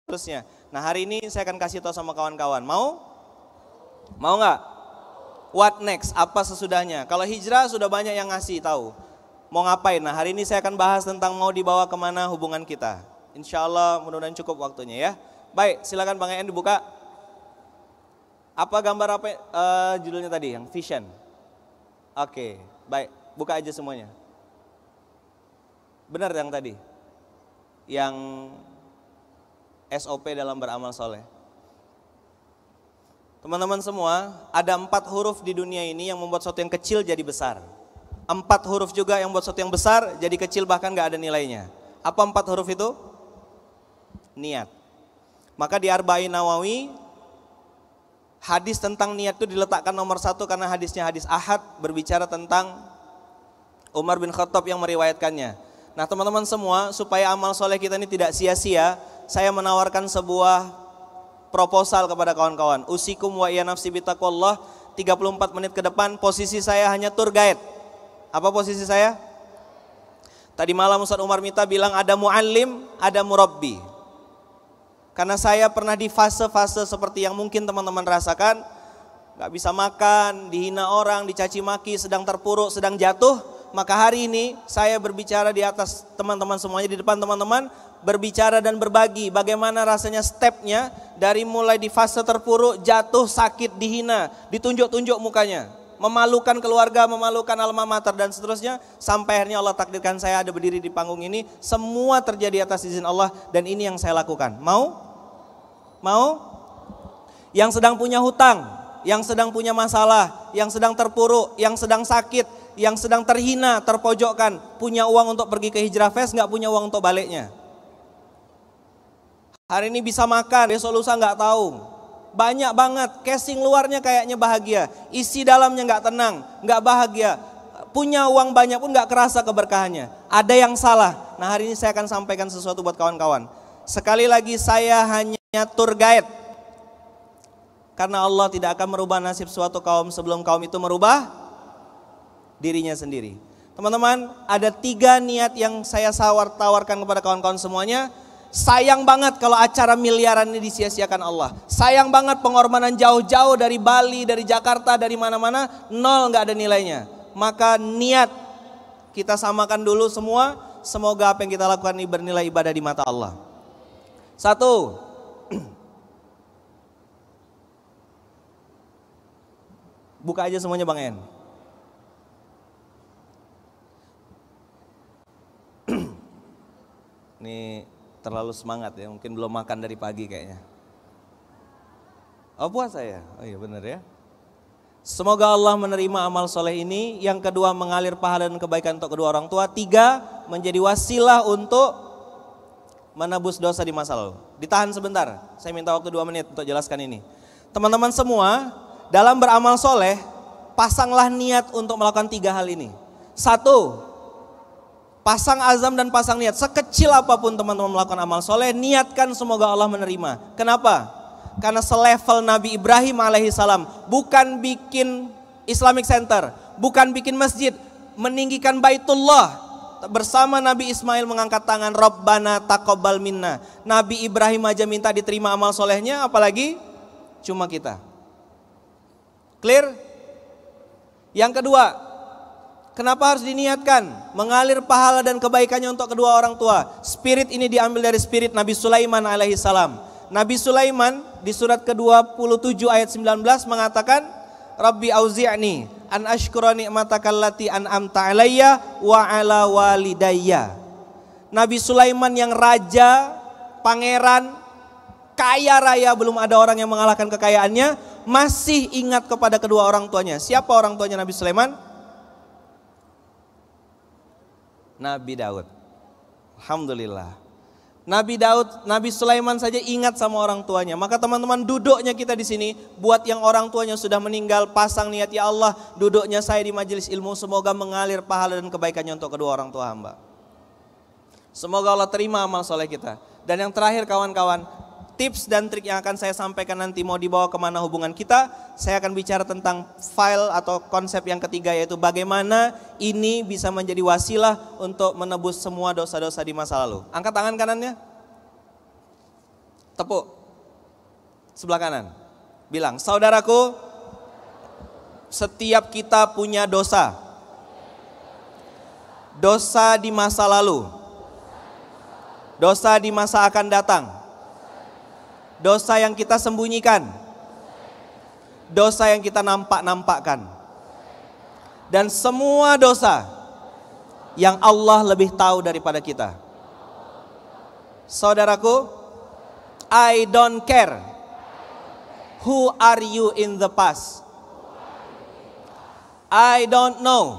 seterusnya. Nah hari ini saya akan kasih tahu sama kawan-kawan. Mau? Mau nggak? What next? Apa sesudahnya? Kalau hijrah sudah banyak yang ngasih tahu. Mau ngapain? Nah hari ini saya akan bahas tentang mau dibawa kemana hubungan kita. Insya Allah mudah-mudahan cukup waktunya ya. Baik, silakan Bang En dibuka. Apa gambar apa judulnya tadi? Yang vision. Oke, baik. Buka aja semuanya. Benar yang tadi? Yang SOP dalam beramal soleh. Teman-teman semua, ada 4 huruf di dunia ini yang membuat sesuatu yang kecil jadi besar. 4 huruf juga yang membuat sesuatu yang besar jadi kecil bahkan gak ada nilainya. Apa 4 huruf itu? Niat. Maka di Arba'in Nawawi, hadis tentang niat itu diletakkan nomor 1 karena hadisnya hadis Ahad berbicara tentang Umar bin Khattab yang meriwayatkannya. Nah teman-teman semua, supaya amal soleh kita ini tidak sia-sia, saya menawarkan sebuah proposal kepada kawan-kawan. Usikum wa iya nafsi bitaqwallah, 34 menit ke depan posisi saya hanya tour guide. Apa posisi saya? Tadi malam Ustaz Umar Mita bilang ada muallim, ada murabbi. Karena saya pernah di fase-fase seperti yang mungkin teman-teman rasakan, gak bisa makan, dihina orang, dicaci maki, sedang terpuruk, sedang jatuh. Maka hari ini saya berbicara di atas teman-teman semuanya, di depan teman-teman, berbicara dan berbagi bagaimana rasanya stepnya dari mulai di fase terpuruk, jatuh, sakit, dihina, ditunjuk-tunjuk mukanya, memalukan keluarga, memalukan alma mater dan seterusnya, sampai akhirnya Allah takdirkan saya ada berdiri di panggung ini. Semua terjadi atas izin Allah dan ini yang saya lakukan. Mau? Mau? Yang sedang punya hutang, yang sedang punya masalah, yang sedang terpuruk, yang sedang sakit, yang sedang terhina, terpojokkan, punya uang untuk pergi ke Hijrah Fest, gak punya uang untuk baliknya. Hari ini bisa makan, besok lusa gak tahu. Banyak banget, casing luarnya kayaknya bahagia, isi dalamnya gak tenang, gak bahagia. Punya uang banyak pun gak kerasa keberkahannya. Ada yang salah. Nah hari ini saya akan sampaikan sesuatu buat kawan-kawan. Sekali lagi saya hanya tour guide. Karena Allah tidak akan merubah nasib suatu kaum sebelum kaum itu merubah dirinya sendiri. Teman-teman, ada 3 niat yang saya tawarkan kepada kawan-kawan semuanya. Sayang banget kalau acara miliaran ini disia-siakan Allah. Sayang banget pengorbanan jauh-jauh dari Bali, dari Jakarta, dari mana-mana, nol, gak ada nilainya. Maka niat kita samakan dulu semua. Semoga apa yang kita lakukan ini bernilai ibadah di mata Allah. 1. Buka aja semuanya Bang En. Ini terlalu semangat ya, mungkin belum makan dari pagi kayaknya. Oh puasa ya? Oh iya benar ya. Semoga Allah menerima amal soleh ini. Yang kedua, mengalir pahala dan kebaikan untuk kedua orang tua. 3, menjadi wasilah untuk menebus dosa di masa lalu. Ditahan sebentar, saya minta waktu 2 menit untuk jelaskan ini. Teman-teman semua, dalam beramal soleh, pasanglah niat untuk melakukan 3 hal ini. 1, pasang azam dan pasang niat. Sekecil apapun teman-teman melakukan amal soleh, niatkan semoga Allah menerima. Kenapa? Karena selevel Nabi Ibrahim alaihissalam, bukan bikin Islamic Center, bukan bikin masjid, meninggikan Baitullah. Bersama Nabi Ismail mengangkat tangan, Rabbana taqabbal minna. Nabi Ibrahim aja minta diterima amal solehnya, apalagi cuma kita. Clear? Yang kedua, kenapa harus diniatkan? Mengalir pahala dan kebaikannya untuk kedua orang tua. Spirit ini diambil dari spirit Nabi Sulaiman alaihissalam. Nabi Sulaiman di surat ke-27 ayat 19 mengatakan, Rabbi auzi'ni an ashkura ni'mataka allati an'amta alayya wa ala walidayya. Nabi Sulaiman yang raja, pangeran, kaya raya, belum ada orang yang mengalahkan kekayaannya, masih ingat kepada kedua orang tuanya. Siapa orang tuanya Nabi Sulaiman? Nabi Daud. Alhamdulillah. Nabi Sulaiman saja ingat sama orang tuanya. Maka teman-teman, duduknya kita di sini, buat yang orang tuanya sudah meninggal, pasang niat, ya Allah, duduknya saya di majelis ilmu, semoga mengalir pahala dan kebaikannya untuk kedua orang tua hamba. Semoga Allah terima amal soleh kita. Dan yang terakhir kawan-kawan, tips dan trik yang akan saya sampaikan nanti mau dibawa kemana hubungan kita. Saya akan bicara tentang file atau konsep yang ketiga, yaitu bagaimana ini bisa menjadi wasilah untuk menebus semua dosa-dosa di masa lalu. Angkat tangan kanannya. Tepuk. Sebelah kanan. Bilang, saudaraku, setiap kita punya dosa. Dosa di masa lalu. Dosa di masa akan datang. Dosa yang kita sembunyikan. Dosa yang kita nampak-nampakkan. Dan semua dosa yang Allah lebih tahu daripada kita. Saudaraku, I don't care who are you in the past. I don't know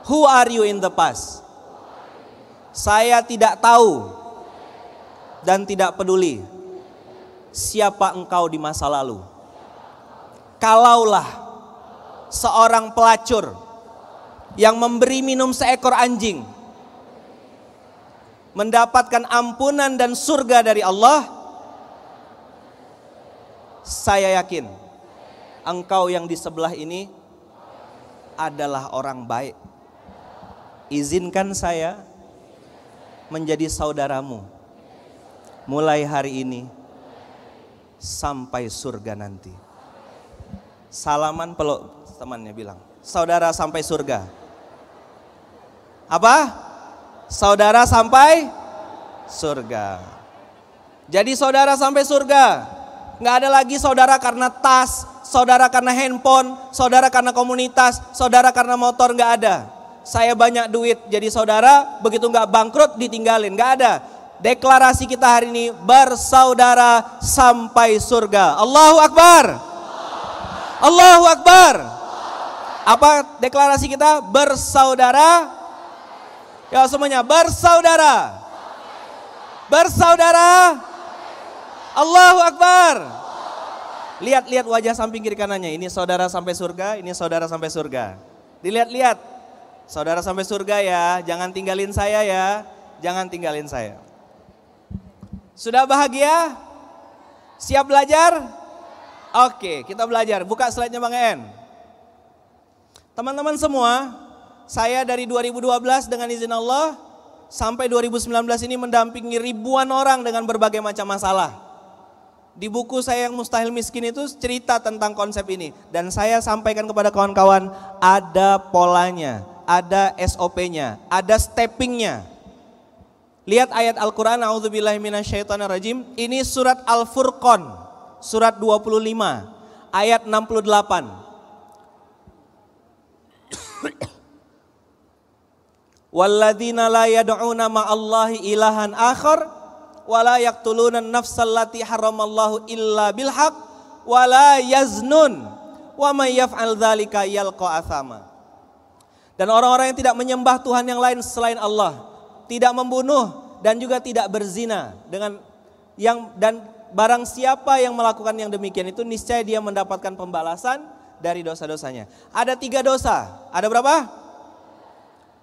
who are you in the past. Saya tidak tahu dan tidak peduli siapa engkau di masa lalu. Kalaulah seorang pelacur yang memberi minum seekor anjing mendapatkan ampunan dan surga dari Allah, saya yakin engkau yang di sebelah ini adalah orang baik. Izinkan saya menjadi saudaramu mulai hari ini sampai surga nanti. Salaman, peluk temannya, bilang, saudara sampai surga. Apa? Saudara sampai surga. Jadi saudara sampai surga. Nggak ada lagi saudara karena tas, saudara karena handphone, saudara karena komunitas, saudara karena motor, nggak ada. Saya banyak duit, jadi saudara begitu nggak bangkrut ditinggalin, nggak ada. Deklarasi kita hari ini, bersaudara sampai surga. Allahu Akbar. Allahu Akbar. Apa deklarasi kita? Bersaudara. Ya semuanya, bersaudara. Bersaudara. Allahu Akbar. Lihat-lihat wajah samping kiri kanannya. Ini saudara sampai surga, ini saudara sampai surga. Dilihat-lihat. Saudara sampai surga ya, jangan tinggalin saya ya. Jangan tinggalin saya. Sudah bahagia? Siap belajar? Oke, kita belajar. Buka slide-nya Bang En. Teman-teman semua, saya dari 2012 dengan izin Allah sampai 2019 ini mendampingi ribuan orang dengan berbagai macam masalah. Di buku saya yang Mustahil Miskin itu cerita tentang konsep ini. Dan saya sampaikan kepada kawan-kawan, ada polanya, ada SOP-nya, ada steppingnya. Lihat ayat Al-Quran, A'udzubillahi minasyaitonirrajim. Ini surat Al-Furqan, surat 25, ayat 68. Walladzina la yad'una ma'allahi ilahan akhar wa la yaqtuluna an-nafsal lati haramallahu illa bil haqq wa la yaznun wa may yaf'al dzalika yalqa athama. Dan orang-orang yang tidak menyembah Tuhan yang lain selain Allah, tidak membunuh dan juga tidak berzina dan barang siapa yang melakukan yang demikian itu niscaya dia mendapatkan pembalasan dari dosa-dosanya. Ada 3 dosa. Ada berapa?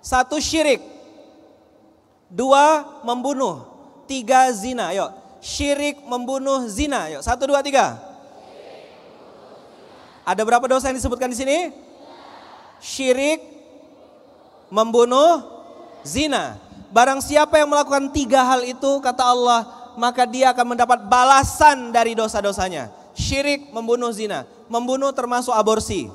1 syirik, 2 membunuh, 3 zina. Yuk, syirik, membunuh, zina. Yuk, 1, 2, 3. Ada berapa dosa yang disebutkan di sini? Syirik, membunuh, zina. Barang siapa yang melakukan 3 hal itu, kata Allah, maka dia akan mendapat balasan dari dosa-dosanya. Syirik, membunuh, zina. Membunuh termasuk aborsi.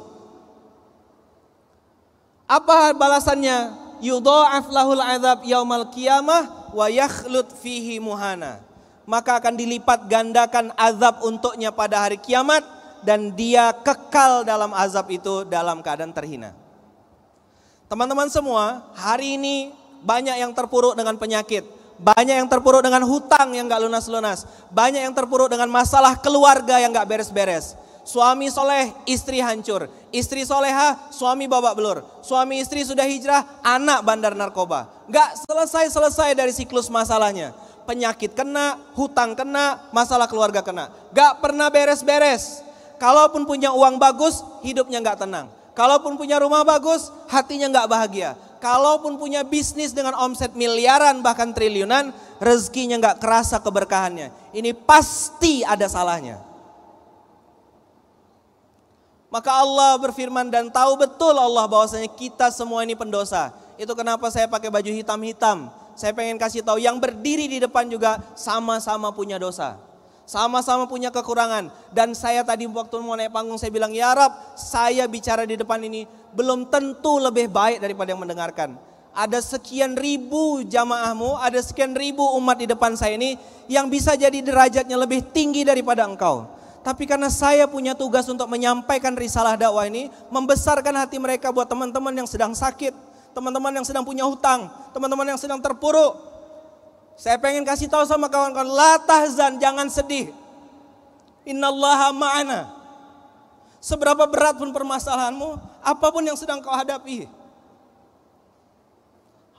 Apa balasannya? Yudha'af lahul azab yaumal qiyamah wa yakhlud fihi muhana. Maka akan dilipat gandakan azab untuknya pada hari kiamat dan dia kekal dalam azab itu dalam keadaan terhina. Teman-teman semua, hari ini banyak yang terpuruk dengan penyakit, banyak yang terpuruk dengan hutang yang gak lunas-lunas, banyak yang terpuruk dengan masalah keluarga yang gak beres-beres. Suami soleh, istri hancur. Istri soleha, suami babak belur. Suami istri sudah hijrah, anak bandar narkoba. Gak selesai-selesai dari siklus masalahnya. Penyakit kena, hutang kena, masalah keluarga kena. Gak pernah beres-beres. Kalaupun punya uang bagus, hidupnya gak tenang. Kalaupun punya rumah bagus, hatinya gak bahagia. Kalaupun punya bisnis dengan omset miliaran bahkan triliunan, rezekinya gak kerasa keberkahannya. Ini pasti ada salahnya. Maka Allah berfirman dan tahu betul Allah bahwasanya kita semua ini pendosa. Itu kenapa saya pakai baju hitam-hitam. saya pengen kasih tahu yang berdiri di depan juga sama-sama punya dosa. Sama-sama punya kekurangan. Dan saya tadi waktu mau naik panggung saya bilang, ya Rab, saya bicara di depan ini belum tentu lebih baik daripada yang mendengarkan. Ada sekian ribu jamaahmu, ada sekian ribu umat di depan saya ini yang bisa jadi derajatnya lebih tinggi daripada engkau. Tapi karena saya punya tugas untuk menyampaikan risalah dakwah ini, membesarkan hati mereka buat teman-teman yang sedang sakit, teman-teman yang sedang punya hutang, teman-teman yang sedang terpuruk. Saya pengen kasih tahu sama kawan-kawan, la tahzan, jangan sedih. Innallaha ma'ana. Seberapa berat pun permasalahanmu, apapun yang sedang kau hadapi,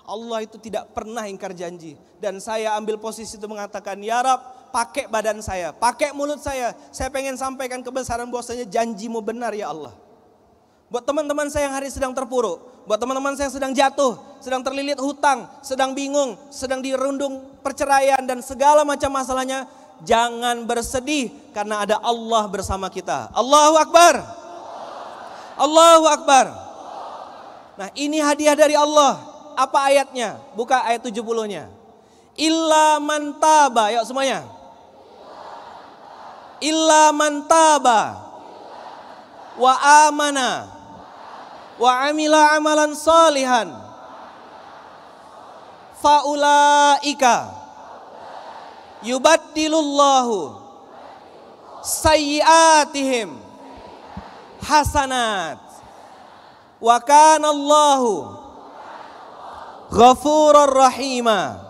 Allah itu tidak pernah ingkar janji. Dan saya ambil posisi itu mengatakan, ya Rab, pakai badan saya, pakai mulut saya pengen sampaikan kebesaran bahwasanya janjimu benar ya Allah. Buat teman-teman saya yang hari sedang terpuruk, buat teman-teman saya yang sedang jatuh, sedang terlilit hutang, sedang bingung, sedang dirundung perceraian dan segala macam masalahnya, jangan bersedih karena ada Allah bersama kita. Allahu Akbar. Allahu Akbar. Nah, ini hadiah dari Allah. Apa ayatnya? Buka ayat 70-nya. Illa man taba, yuk semuanya. Illa man taba wa amana wa amila amalan salihan faulaika yubaddilullahu sayyiatihim hasanat wa kanallahu ghafurur rahima.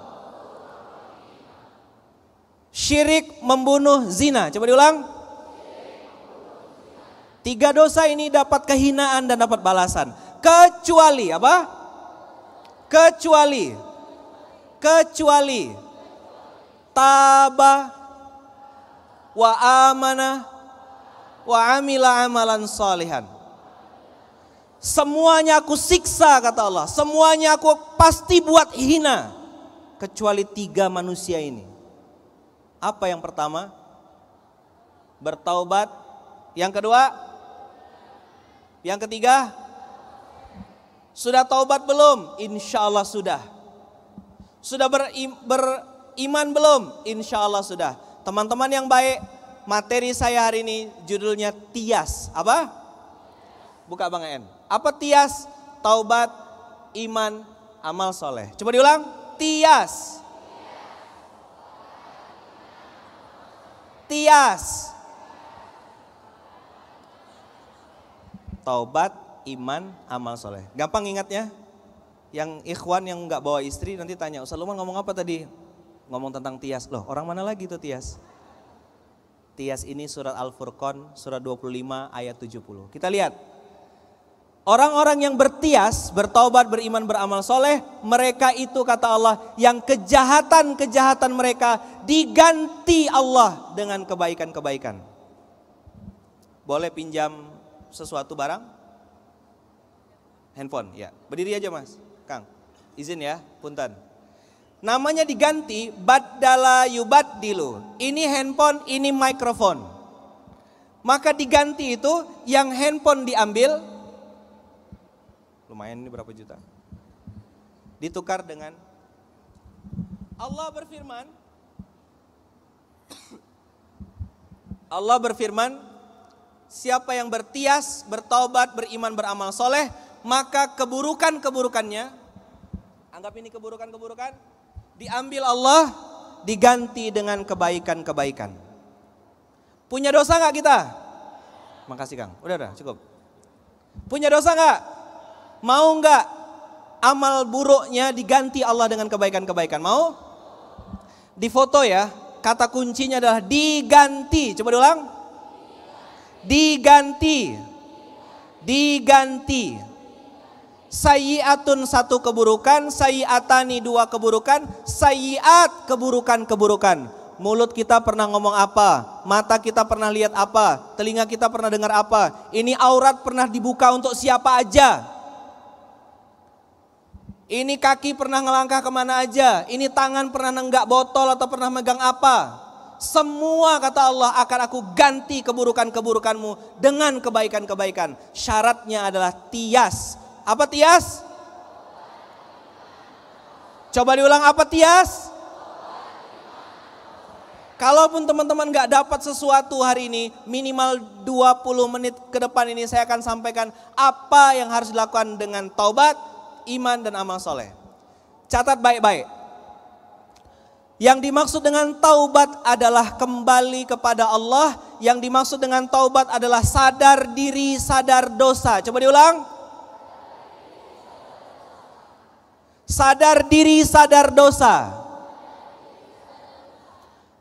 Syirik, membunuh, zina. Coba diulang. 3 dosa ini dapat kehinaan dan dapat balasan. Kecuali apa? Kecuali taba wa amana wa amila amalan salihan. Semuanya aku siksa kata Allah. Semuanya aku pasti buat hina. Kecuali 3 manusia ini. Apa yang pertama? Bertaubat. Yang kedua? Yang ketiga? Sudah taubat belum? Insya Allah sudah. Sudah beriman belum? Insya Allah sudah. Teman-teman yang baik, materi saya hari ini judulnya Tias. Apa? Buka Bang En. Apa Tias? Taubat, iman, amal soleh. Coba diulang. Tias. Tias. Taubat, iman, amal soleh. Gampang ingatnya? Yang ikhwan yang nggak bawa istri nanti tanya, Ustaz Luman ngomong apa tadi? Ngomong tentang Tias. Loh, orang mana lagi tuh Tias? Tias ini surat Al-Furqan, surat 25 ayat 70. Kita lihat. Orang-orang yang bertias, bertaubat, beriman, beramal soleh, mereka itu kata Allah, yang kejahatan-kejahatan mereka diganti Allah dengan kebaikan-kebaikan. Boleh pinjam sesuatu barang? Handphone, ya. Berdiri aja Mas, Kang. Izin ya, punten. Namanya diganti, baddala yubaddilu. Ini handphone, ini mikrofon. Maka diganti itu, yang handphone diambil, lumayan ini berapa juta? Ditukar dengan Allah berfirman. Allah berfirman, siapa yang bertias, bertaubat, beriman, beramal soleh, maka keburukan-keburukannya, anggap ini keburukan-keburukan, diambil Allah, diganti dengan kebaikan-kebaikan. Punya dosa gak kita? Makasih Kang, udah cukup. Punya dosa gak? Mau nggak amal buruknya diganti Allah dengan kebaikan-kebaikan? Mau? Di foto ya, kata kuncinya adalah diganti. Coba diulang. Diganti. Diganti. Sayyi'atun 1 keburukan, sayyi'atani 2 keburukan, sayyi'at keburukan-keburukan. Mulut kita pernah ngomong apa? Mata kita pernah lihat apa? Telinga kita pernah dengar apa? Ini aurat pernah dibuka untuk siapa aja? Ini kaki pernah ngelangkah kemana aja? Ini tangan pernah nenggak botol atau pernah megang apa? Semua kata Allah akan aku ganti keburukan-keburukanmu dengan kebaikan-kebaikan. Syaratnya adalah tias. Apa tias? Coba diulang, apa Tias? Kalaupun teman-teman gak dapat sesuatu hari ini, minimal 20 menit ke depan ini saya akan sampaikan apa yang harus dilakukan dengan taubat, iman, dan amal soleh. Catat baik-baik. Yang dimaksud dengan taubat adalah kembali kepada Allah. Yang dimaksud dengan taubat adalah sadar diri, sadar dosa. Coba diulang. Sadar diri, sadar dosa.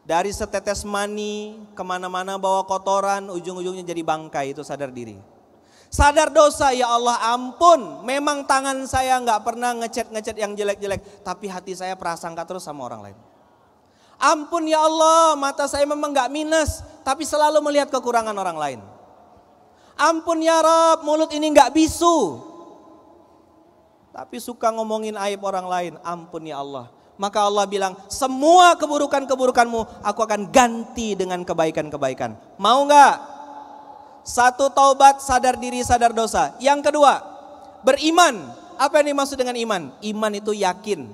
Dari setetes mani, kemana-mana bawa kotoran, ujung-ujungnya jadi bangkai, itu sadar diri. Sadar dosa, ya Allah ampun, memang tangan saya gak pernah ngechat yang jelek-jelek, tapi hati saya prasangka terus sama orang lain. Ampun ya Allah, mata saya memang gak minus, tapi selalu melihat kekurangan orang lain. Ampun ya Rabb, mulut ini gak bisu, tapi suka ngomongin aib orang lain. Ampun ya Allah. Maka Allah bilang, semua keburukan-keburukanmu aku akan ganti dengan kebaikan-kebaikan. Mau gak? Satu, taubat, sadar diri, sadar dosa. Yang kedua, beriman. Apa yang dimaksud dengan iman? Iman itu yakin.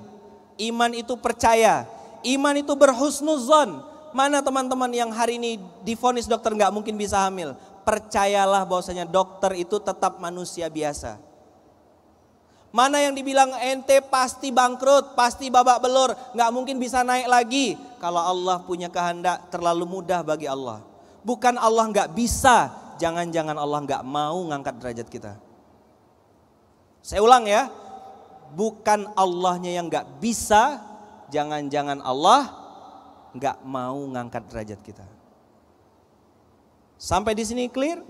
Iman itu percaya. Iman itu berhusnuzon. Mana teman-teman yang hari ini divonis dokter gak mungkin bisa hamil? Percayalah bahwasanya dokter itu tetap manusia biasa. Mana yang dibilang ente pasti bangkrut, pasti babak belur, gak mungkin bisa naik lagi. Kalau Allah punya kehendak, terlalu mudah bagi Allah. Bukan Allah gak bisa, jangan-jangan Allah gak mau ngangkat derajat kita. Saya ulang ya, bukan Allahnya yang gak bisa, jangan-jangan Allah gak mau ngangkat derajat kita. Sampai di sini clear?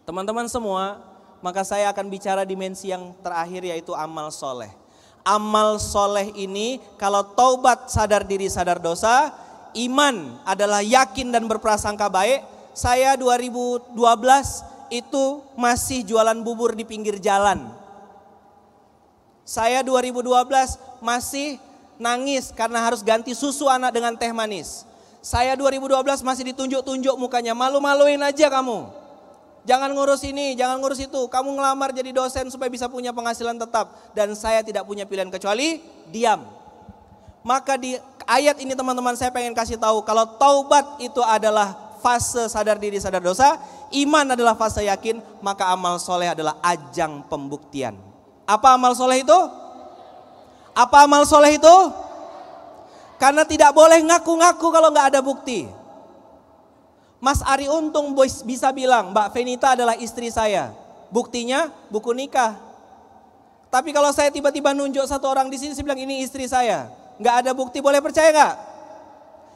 Teman-teman semua, maka saya akan bicara dimensi yang terakhir, yaitu amal soleh. Amal soleh ini kalau taubat, sadar diri, sadar dosa, iman adalah yakin dan berprasangka baik. Saya 2012 itu masih jualan bubur di pinggir jalan. Saya 2012 masih nangis karena harus ganti susu anak dengan teh manis. Saya 2012 masih ditunjuk-tunjuk mukanya, malu-maluin aja kamu. Jangan ngurus ini, jangan ngurus itu. Kamu ngelamar jadi dosen supaya bisa punya penghasilan tetap. Dan saya tidak punya pilihan kecuali diam. Maka di ayat ini teman-teman saya pengen kasih tahu. Kalau taubat itu adalah fase sadar diri, sadar dosa. Iman adalah fase yakin. Maka amal soleh adalah ajang pembuktian. Apa amal soleh itu? Apa amal soleh itu? Karena tidak boleh ngaku-ngaku kalau nggak ada bukti. Mas Ari Untung bisa bilang, Mbak Venita adalah istri saya. Buktinya buku nikah. Tapi kalau saya tiba-tiba nunjuk satu orang di sini, saya bilang ini istri saya. Nggak ada bukti, boleh percaya nggak?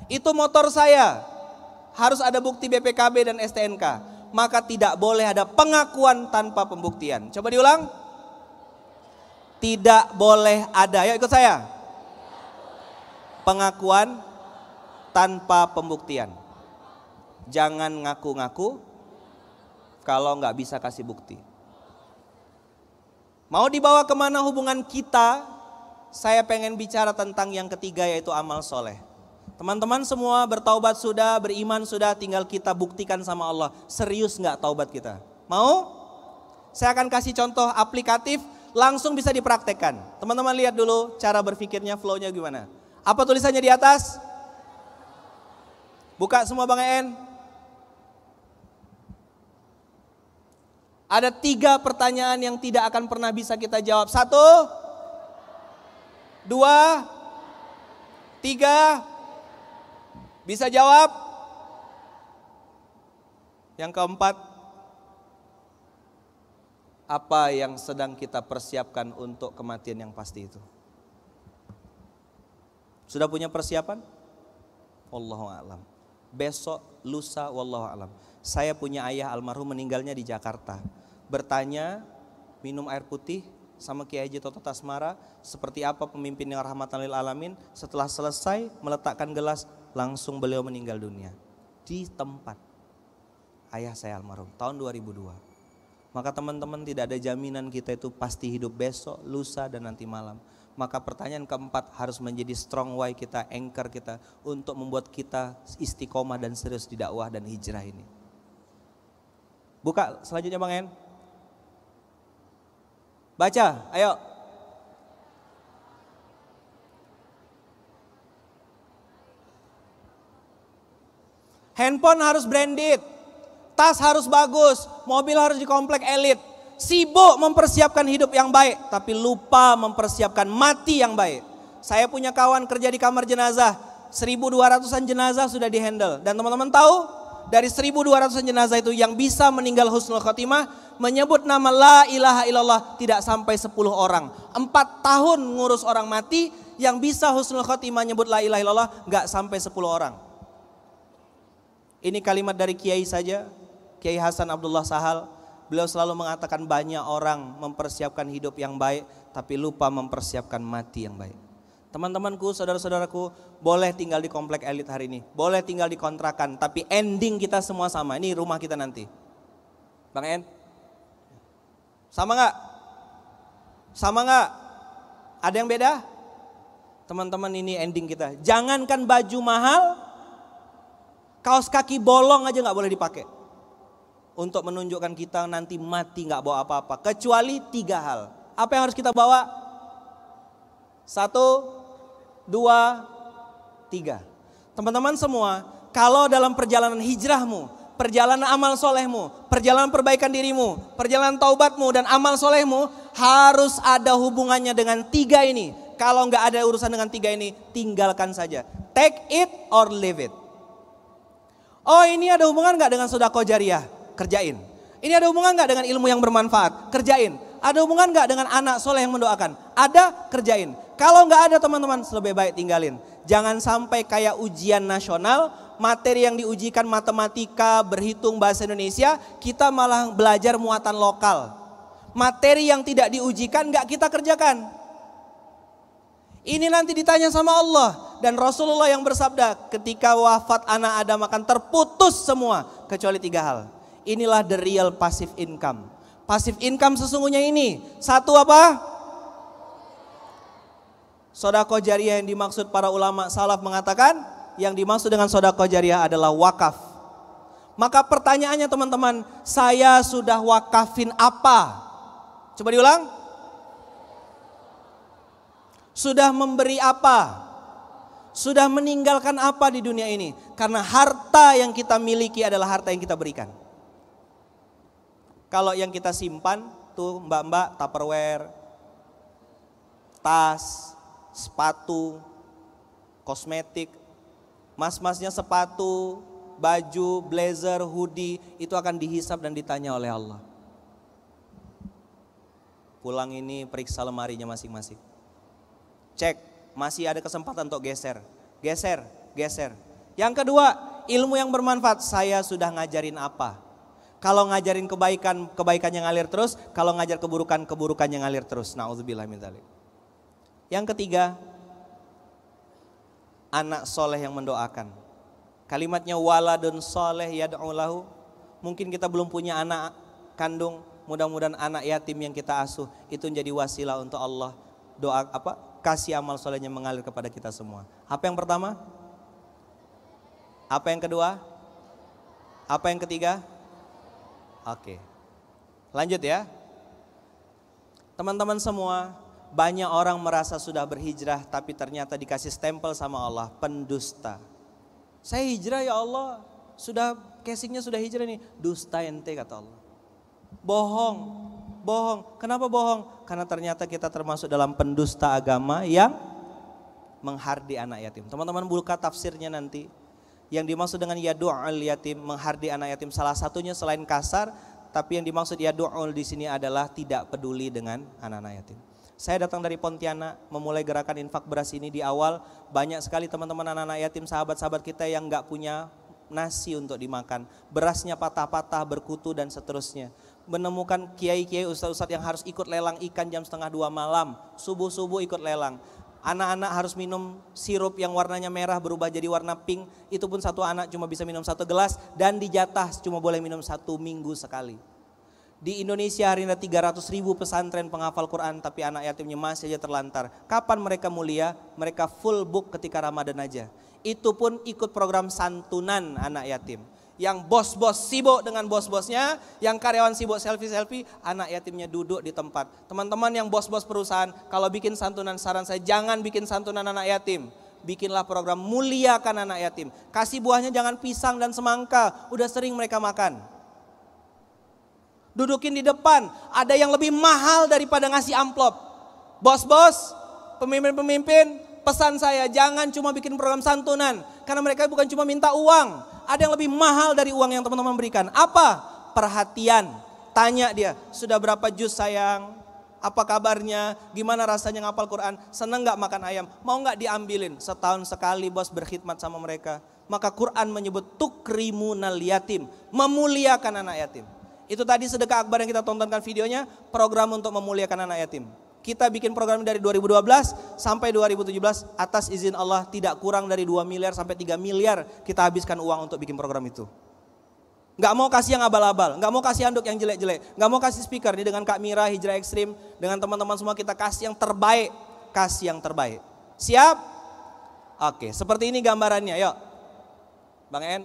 Itu motor saya. Harus ada bukti BPKB dan STNK. Maka tidak boleh ada pengakuan tanpa pembuktian. Coba diulang. Tidak boleh ada, yuk ikut saya. Pengakuan tanpa pembuktian. Jangan ngaku-ngaku kalau nggak bisa kasih bukti. Mau dibawa kemana hubungan kita? Saya pengen bicara tentang yang ketiga, yaitu amal soleh. Teman-teman semua bertaubat sudah, beriman sudah, tinggal kita buktikan sama Allah. Serius nggak taubat kita? Mau? Saya akan kasih contoh aplikatif, langsung bisa dipraktekkan. Teman-teman lihat dulu cara berpikirnya, flow-nya gimana. Apa tulisannya di atas? Buka semua Bang En. Ada 3 pertanyaan yang tidak akan pernah bisa kita jawab. 1, 2, 3. Bisa jawab? Yang keempat, apa yang sedang kita persiapkan untuk kematian yang pasti itu? Sudah punya persiapan? Wallahu a'lam. Besok, lusa, wallahu a'lam. Saya punya ayah almarhum meninggalnya di Jakarta. Bertanya, minum air putih sama Kiai Haji Toto Tasmara, seperti apa pemimpin yang rahmatan lil alamin. Setelah selesai meletakkan gelas, langsung beliau meninggal dunia. Di tempat ayah saya almarhum, tahun 2002. Maka teman-teman, tidak ada jaminan kita itu pasti hidup besok, lusa, dan nanti malam. Maka pertanyaan keempat harus menjadi strong why kita, anchor kita, untuk membuat kita istiqomah dan serius di dakwah dan hijrah ini. Buka selanjutnya Bang En. Baca, ayo. Handphone harus branded, tas harus bagus, mobil harus di komplek elit. Sibuk mempersiapkan hidup yang baik, tapi lupa mempersiapkan mati yang baik. Saya punya kawan kerja di kamar jenazah, 1.200-an jenazah sudah dihandle. Dan teman-teman tahu, dari 1.200-an jenazah itu yang bisa meninggal husnul khotimah, menyebut nama la ilaha illallah tidak sampai 10 orang. 4 tahun ngurus orang mati, yang bisa husnul khotimah nyebut la ilaha illallah gak sampai 10 orang. Ini kalimat dari Kiai saja, Kiai Hasan Abdullah Sahal. Beliau selalu mengatakan banyak orang mempersiapkan hidup yang baik, tapi lupa mempersiapkan mati yang baik. Teman-temanku, saudara-saudaraku, boleh tinggal di komplek elit hari ini, boleh tinggal di kontrakan, tapi ending kita semua sama. Ini rumah kita nanti. Bang En, sama gak? Sama gak? Ada yang beda? Teman-teman, ini ending kita. Jangankan baju mahal, kaos kaki bolong aja gak boleh dipakai. Untuk menunjukkan kita nanti mati gak bawa apa-apa. Kecuali 3 hal. Apa yang harus kita bawa? 1, 2, 3. Teman-teman semua, kalau dalam perjalanan hijrahmu, perjalanan amal solehmu, perjalanan perbaikan dirimu, perjalanan taubatmu dan amal solehmu, harus ada hubungannya dengan 3 ini. Kalau gak ada urusan dengan 3 ini, tinggalkan saja. Take it or leave it. Oh, ini ada hubungan gak dengan sedekah jariah? Kerjain. Ini ada hubungan gak dengan ilmu yang bermanfaat? Kerjain. Ada hubungan gak dengan anak soleh yang mendoakan? Ada, kerjain. Kalau gak ada teman-teman, lebih baik tinggalin. Jangan sampai kayak ujian nasional, materi yang diujikan matematika, berhitung bahasa Indonesia, kita malah belajar muatan lokal. Materi yang tidak diujikan gak kita kerjakan. Ini nanti ditanya sama Allah. Dan Rasulullah yang bersabda, ketika wafat anak Adam akan terputus semua, kecuali 3 hal. Inilah the real passive income. Passive income sesungguhnya ini. 1 apa? Sedekah jariah yang dimaksud para ulama salaf mengatakan, yang dimaksud dengan sedekah jariah adalah wakaf. Maka pertanyaannya teman-teman, saya sudah wakafin apa? Coba diulang. Sudah memberi apa? Sudah meninggalkan apa di dunia ini? Karena harta yang kita miliki adalah harta yang kita berikan. Kalau yang kita simpan tuh mbak-mbak Tupperware, tas, sepatu, kosmetik, mas-masnya sepatu, baju, blazer, hoodie, itu akan dihisap dan ditanya oleh Allah. Pulang ini periksa lemarinya masing-masing. Cek, masih ada kesempatan untuk geser. Geser, geser. Yang kedua, ilmu yang bermanfaat. Saya sudah ngajarin apa? Kalau ngajarin kebaikan, kebaikan yang ngalir terus. Kalau ngajar keburukan, keburukan yang ngalir terus. Na'udzubillah min dzalik. Yang ketiga, anak soleh yang mendoakan. Kalimatnya waladun soleh yad'u lahu. Mungkin kita belum punya anak kandung, mudah-mudahan anak yatim yang kita asuh itu menjadi wasilah untuk Allah. Doa apa? Kasih amal solehnya mengalir kepada kita semua. Apa yang pertama? Apa yang kedua? Apa yang ketiga? Oke. Lanjut ya. Teman-teman semua, banyak orang merasa sudah berhijrah tapi ternyata dikasih stempel sama Allah, pendusta. Saya hijrah ya Allah, sudah casingnya sudah hijrah nih. Dusta ente kata Allah. Bohong, bohong. Kenapa bohong? Karena ternyata kita termasuk dalam pendusta agama yang menghardi anak yatim. Teman-teman buka tafsirnya nanti. Yang dimaksud dengan yadu'ul yatim, menghardi anak yatim, salah satunya selain kasar, tapi yang dimaksud yadu'ul di sini adalah tidak peduli dengan anak-anak yatim. Saya datang dari Pontianak, memulai gerakan infak beras ini di awal, banyak sekali teman-teman anak-anak yatim, sahabat-sahabat kita yang gak punya nasi untuk dimakan. Berasnya patah-patah, berkutu dan seterusnya. Menemukan kiai-kiai, ustaz-ustaz yang harus ikut lelang ikan jam 1:30 malam, subuh-subuh ikut lelang. Anak-anak harus minum sirup yang warnanya merah berubah jadi warna pink. Itu pun satu anak cuma bisa minum 1 gelas dan dijatah cuma boleh minum 1 minggu sekali. Di Indonesia hari ini ada 300.000 pesantren penghafal Quran, tapi anak yatimnya masih aja terlantar. Kapan mereka mulia? Mereka full book ketika Ramadan aja. Itu pun ikut program santunan anak yatim. Yang bos-bos sibuk dengan bos-bosnya, yang karyawan sibuk selfie-selfie, anak yatimnya duduk di tempat. Teman-teman yang bos-bos perusahaan, kalau bikin santunan, saran saya jangan bikin santunan anak yatim. bikinlah program muliakan anak yatim. Kasih buahnya jangan pisang dan semangka, udah sering mereka makan. Dudukin di depan, ada yang lebih mahal daripada ngasih amplop. Bos-bos, pemimpin-pemimpin, pesan saya jangan cuma bikin program santunan. Karena mereka bukan cuma minta uang, ada yang lebih mahal dari uang yang teman-teman berikan. Apa? Perhatian. Tanya dia, sudah berapa juz sayang? Apa kabarnya? Gimana rasanya ngapal Quran? Seneng gak makan ayam? Mau gak diambilin? Setahun sekali bos berkhidmat sama mereka. Maka Quran menyebut tukrimunal yatim, memuliakan anak yatim. Itu tadi sedekah akbar yang kita tontonkan videonya, program untuk memuliakan anak yatim. Kita bikin program dari 2012 sampai 2017, atas izin Allah tidak kurang dari 2 miliar sampai 3 miliar kita habiskan uang untuk bikin program itu. Gak mau kasih yang abal-abal, gak mau kasih handuk yang jelek-jelek, gak mau kasih speaker. Ini dengan Kak Mira, Hijrah Ekstrim, dengan teman-teman semua kita kasih yang terbaik. Kasih yang terbaik. Siap? Oke, seperti ini gambarannya, yuk. Bang En.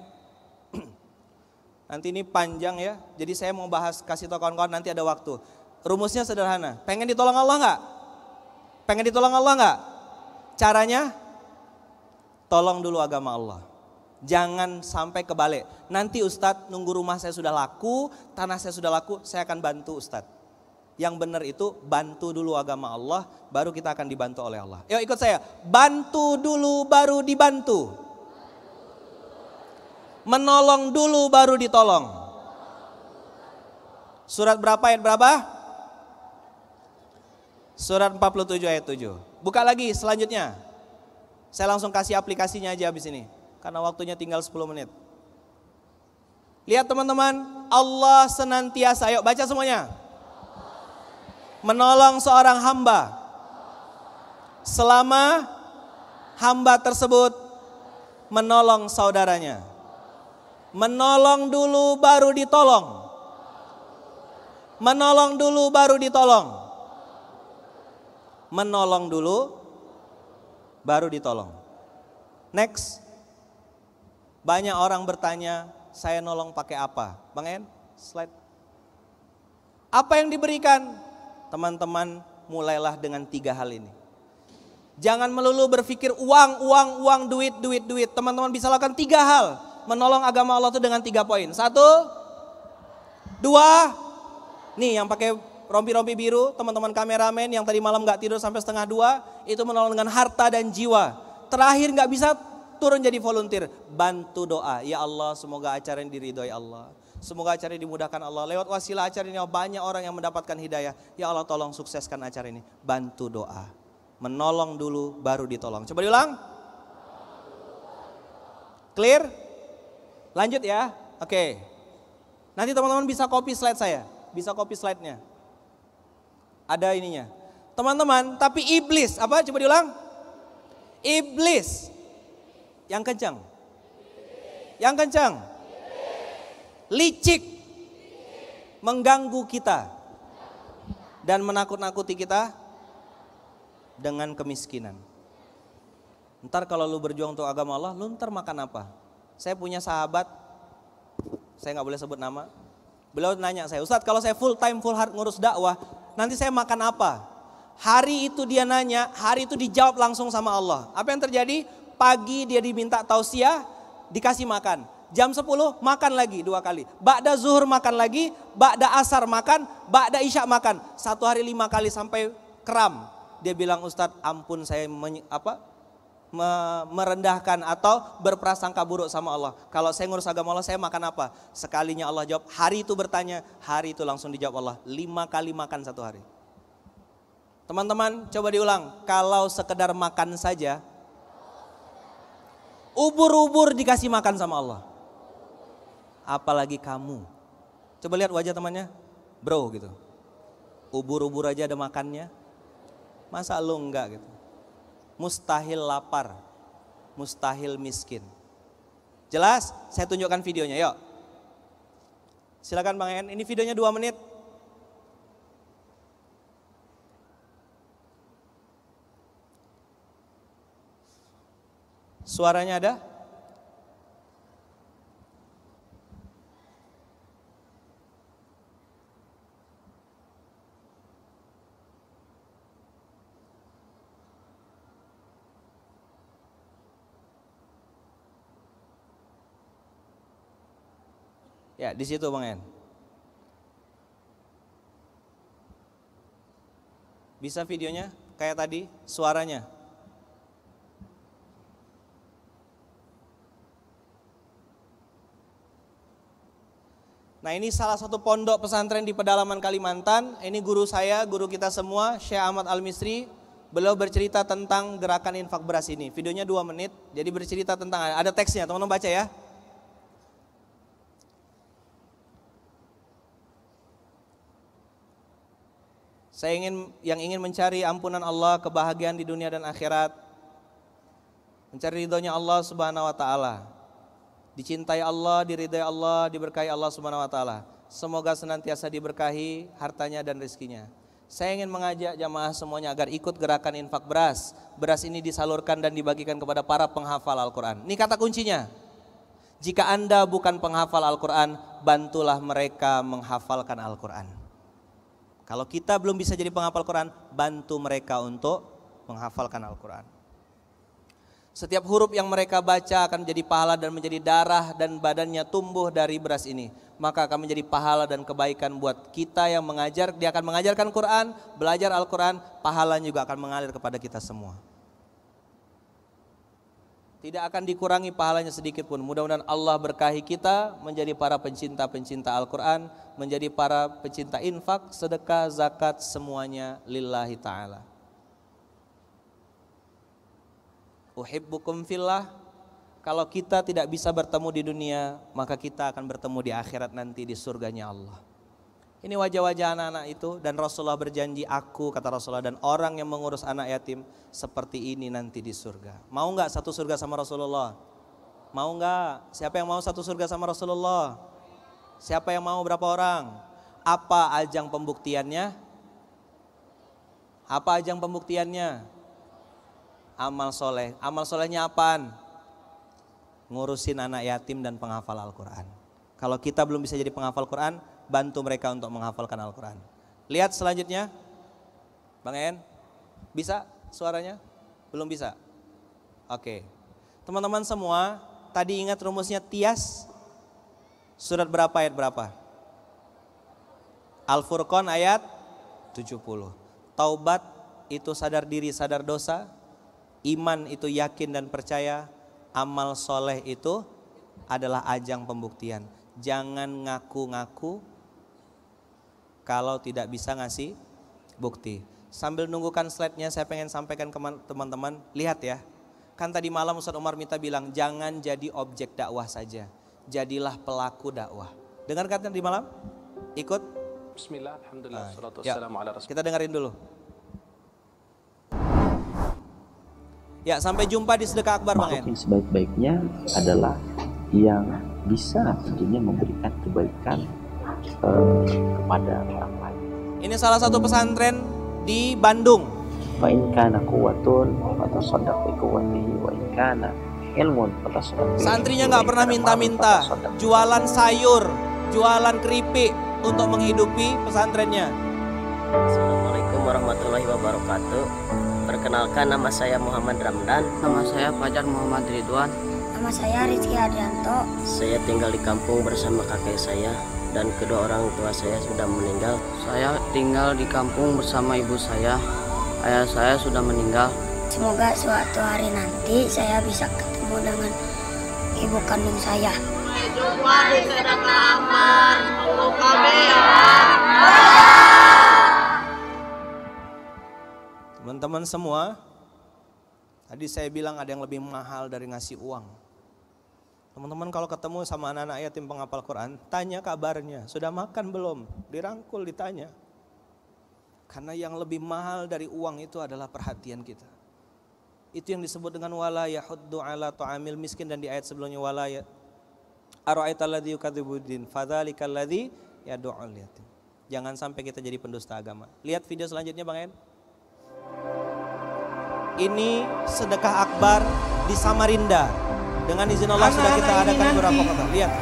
Nanti ini panjang ya, jadi saya mau bahas, kasih tau kawan-kawan nanti ada waktu. Rumusnya sederhana, pengen ditolong Allah gak? Pengen ditolong Allah gak? Caranya, tolong dulu agama Allah. Jangan sampai kebalik. Nanti Ustadz nunggu rumah saya sudah laku, tanah saya sudah laku, saya akan bantu Ustadz. Yang benar itu bantu dulu agama Allah, baru kita akan dibantu oleh Allah. Yuk ikut saya, bantu dulu baru dibantu. Menolong dulu baru ditolong. Surat berapa ayat berapa? Surat 47 ayat 7. Buka lagi selanjutnya. Saya langsung kasih aplikasinya aja habis ini. Karena waktunya tinggal 10 menit. Lihat teman-teman, Allah senantiasa, ayo baca semuanya. Menolong seorang hamba. Selama hamba tersebut menolong saudaranya. Menolong dulu baru ditolong. Menolong dulu baru ditolong. Menolong dulu baru ditolong. Next. Banyak orang bertanya, saya nolong pakai apa? Bang En, slide. Apa yang diberikan? Teman-teman, mulailah dengan 3 hal ini. Jangan melulu berpikir uang, duit. Teman-teman bisa lakukan 3 hal. Menolong agama Allah itu dengan 3 poin. 1, 2, nih yang pakai rompi-rompi biru, teman-teman kameramen yang tadi malam gak tidur sampai setengah 2, itu menolong dengan harta dan jiwa. Terakhir gak bisa turun jadi volunteer, bantu doa. Ya Allah, semoga acara ini diridhoi Allah. Semoga acara ini dimudahkan Allah. Lewat wasilah acara ini banyak orang yang mendapatkan hidayah. Ya Allah, tolong sukseskan acara ini. Bantu doa. Menolong dulu baru ditolong. Coba diulang. Clear? Lanjut ya. Oke. Nanti teman-teman bisa copy slide saya. Bisa copy slide-nya. Ada ininya. Teman-teman, tapi iblis, apa? Coba diulang. Iblis. Yang kencang. Yang kencang. Licik. Mengganggu kita. Dan menakut-nakuti kita dengan kemiskinan. Ntar kalau lu berjuang untuk agama Allah, lu ntar makan apa? Saya punya sahabat, saya gak boleh sebut nama. Beliau nanya saya, Ustadz kalau saya full time, full heart ngurus dakwah, nanti saya makan apa? Hari itu dia nanya, hari itu dijawab langsung sama Allah. Apa yang terjadi? Pagi dia diminta tausiah, dikasih makan. Jam 10 makan lagi 2 kali. Ba'da zuhur makan lagi, ba'da asar makan, ba'da isya makan. 1 hari 5 kali sampai kram. Dia bilang, Ustadz ampun saya merendahkan atau berprasangka buruk sama Allah. Kalau saya ngurus agama Allah, saya makan apa? Sekalinya Allah jawab, hari itu bertanya, hari itu langsung dijawab Allah. 5 kali makan 1 hari. Teman-teman coba diulang, kalau sekedar makan saja, ubur-ubur dikasih makan sama Allah. Apalagi kamu. Coba lihat wajah temannya, bro gitu. Ubur-ubur aja ada makannya. Masa lu enggak gitu. Mustahil lapar, mustahil miskin. Jelas? Saya tunjukkan videonya, yuk. Silakan Bang En, ini videonya 2 menit. Suaranya ada? Ya, di situ Bang En. Bisa videonya kayak tadi, suaranya. Nah, ini salah satu pondok pesantren di pedalaman Kalimantan. Ini guru saya, guru kita semua, Syekh Ahmad Al-Misri. Beliau bercerita tentang gerakan infak beras ini. Videonya 2 menit, jadi bercerita tentang, ada teksnya, teman-teman baca ya. Yang ingin mencari ampunan Allah, kebahagiaan di dunia dan akhirat, mencari ridhonya Allah Subhanahu wa taala. Dicintai Allah, diridai Allah, diberkahi Allah Subhanahu wa taala. Semoga senantiasa diberkahi hartanya dan rezekinya. Saya ingin mengajak jamaah semuanya agar ikut gerakan infak beras. Beras ini disalurkan dan dibagikan kepada para penghafal Al-Qur'an. Ini kata kuncinya. Jika Anda bukan penghafal Al-Qur'an, bantulah mereka menghafalkan Al-Qur'an. Kalau kita belum bisa jadi penghafal Al-Qur'an, bantu mereka untuk menghafalkan Al-Qur'an. Setiap huruf yang mereka baca akan menjadi pahala dan menjadi darah dan badannya tumbuh dari beras ini. Maka akan menjadi pahala dan kebaikan buat kita yang mengajar. Dia akan mengajarkan Quran, belajar Al-Quran, pahalanya juga akan mengalir kepada kita semua. Tidak akan dikurangi pahalanya sedikit pun. Mudah-mudahan Allah berkahi kita menjadi para pencinta-pencinta Al-Quran, menjadi para pencinta infak, sedekah, zakat, semuanya lillahi ta'ala. Uhibbukum fillah. Kalau kita tidak bisa bertemu di dunia, maka kita akan bertemu di akhirat nanti di surganya Allah. Ini wajah-wajah anak-anak itu, dan Rasulullah berjanji, aku kata Rasulullah dan orang yang mengurus anak yatim seperti ini nanti di surga. Mau nggak satu surga sama Rasulullah? Mau nggak? Siapa yang mau satu surga sama Rasulullah? Siapa yang mau, berapa orang? Apa ajang pembuktiannya? Apa ajang pembuktiannya? Amal soleh. Amal solehnya apaan? Ngurusin anak yatim dan penghafal Al-Quran. Kalau kita belum bisa jadi penghafal Quran, bantu mereka untuk menghafalkan Al-Quran. Lihat selanjutnya, Bang En, bisa suaranya? Belum bisa? Oke. Teman-teman semua, tadi ingat rumusnya Tias? Surat berapa, ayat berapa? Al-Furqan ayat 70. Taubat itu sadar diri, sadar dosa. Iman itu yakin dan percaya. Amal soleh itu adalah ajang pembuktian. Jangan ngaku-ngaku kalau tidak bisa ngasih bukti. Sambil nunggukan slide-nya, saya pengen sampaikan ke teman-teman. Lihat ya, kan tadi malam Ustaz Umar Mita bilang, jangan jadi objek dakwah saja, jadilah pelaku dakwah. Dengarkan tadi malam? Ikut? Bismillah, alhamdulillah, salatu wassalamu ala rasulillah. Kita dengerin dulu. Ya, sampai jumpa di sedekah akbar Bang En. Makhluk yang sebaik-baiknya adalah yang bisa tentunya memberikan kebaikan kepada orang lain. Ini salah satu pesantren di Bandung. Wa in kana quwwatun fatasaddaq bi quwwatihi wa in kana ilmun fatasaddaq. Santrinya nggak pernah minta-minta, jualan sayur, jualan keripik untuk menghidupi pesantrennya. Assalamualaikum warahmatullahi wabarakatuh. Perkenalkan, nama saya Muhammad Ramdan. Nama saya Fajar Muhammad Ridwan. Nama saya Rizky Adrianto. Saya tinggal di kampung bersama kakek saya dan kedua orang tua saya sudah meninggal. Saya tinggal di kampung bersama ibu saya. Ayah saya sudah meninggal. Semoga suatu hari nanti saya bisa ketemu dengan ibu kandung saya. Jumpa di sedekah akbar. Teman-teman semua, tadi saya bilang ada yang lebih mahal dari ngasih uang. Teman-teman kalau ketemu sama anak-anak yatim penghafal Quran, tanya kabarnya, sudah makan belum? Dirangkul, ditanya. Karena yang lebih mahal dari uang itu adalah perhatian kita. Itu yang disebut dengan wala yahuddu ala ta'amil miskin, dan di ayat sebelumnya wala ara'aital ladzi yukadzibu biddin fadzalikal ladzi yad'ul yatim. Jangan sampai kita jadi pendusta agama. Lihat video selanjutnya Bang En. Ini sedekah akbar di Samarinda. Dengan izin Allah sudah kita adakan beberapa kota. Lihat.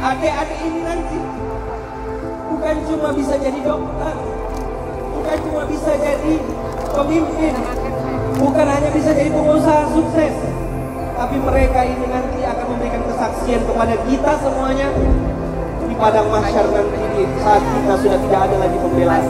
Adik-adik ini nanti bukan cuma bisa jadi dokter, bukan cuma bisa jadi pemimpin, bukan hanya bisa jadi pengusaha sukses, tapi mereka ini nanti akan memberikan kesaksian kepada kita semuanya di padang mahsyar nanti saat kita sudah tidak ada lagi pembelaan.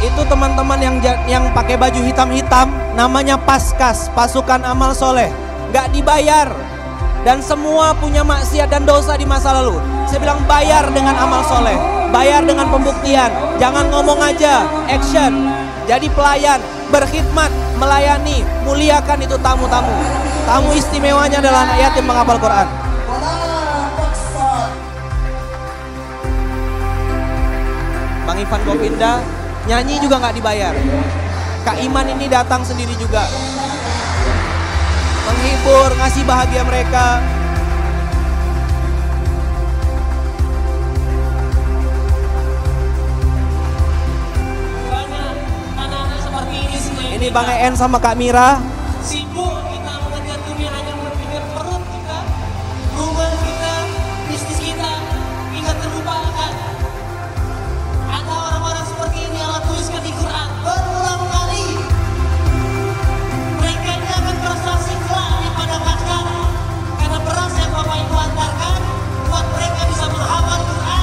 Itu teman-teman yang pakai baju hitam-hitam namanya Paskas, pasukan amal soleh, nggak dibayar dan semua punya maksiat dan dosa di masa lalu. Saya bilang bayar dengan amal soleh, bayar dengan pembuktian, jangan ngomong aja, action. Jadi pelayan, berkhidmat, melayani, muliakan itu tamu-tamu. Tamu istimewanya adalah anak yatim menghafal Quran. Bang Ivan Gopinda nyanyi juga nggak dibayar. Kak Iman ini datang sendiri juga, menghibur, ngasih bahagia mereka. Banyak anak-anak seperti ini semua. Ini Bang En sama Kak Mira. Sibuk kita mengejar dunia hanya berpikir perut kita, rumah kita, bisnis kita terlupakan. Ada orang-orang seperti ini Allah tuliskan di Quran berulang kali. Mereka ini akan bersaksi kelak di padang mahsyar karena beras yang Bapak Ibu antarkan buat mereka bisa menghafal Quran.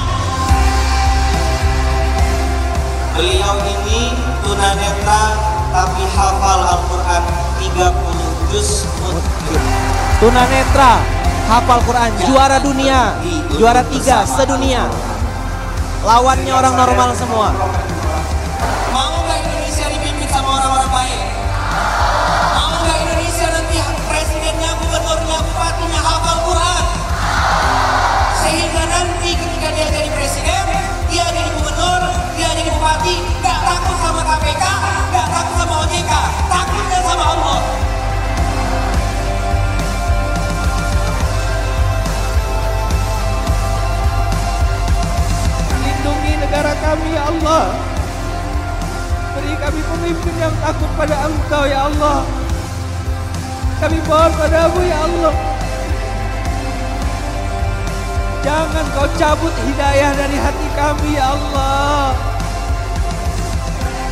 Beliau ini tunanetra tapi hafal Al-Quran 30 juz. Tunanetra, hafal Quran, juara dunia, juara 3 sedunia. Lawannya orang normal semua. Mau nggak Indonesia dipimpin sama orang-orang baik? Mau nggak Indonesia nanti presidennya, gubernurnya, bupatinya hafal Quran? Sehingga nanti ketika dia jadi presiden, dia jadi gubernur, dia jadi bupati, nggak takut sama KPK, nggak takut sama OJK, takutnya sama Allah. Lindungi negara kami ya Allah. Beri kami pemimpin yang takut pada Engkau ya Allah. Kami mohon padamu ya Allah. Jangan kau cabut hidayah dari hati kami ya Allah.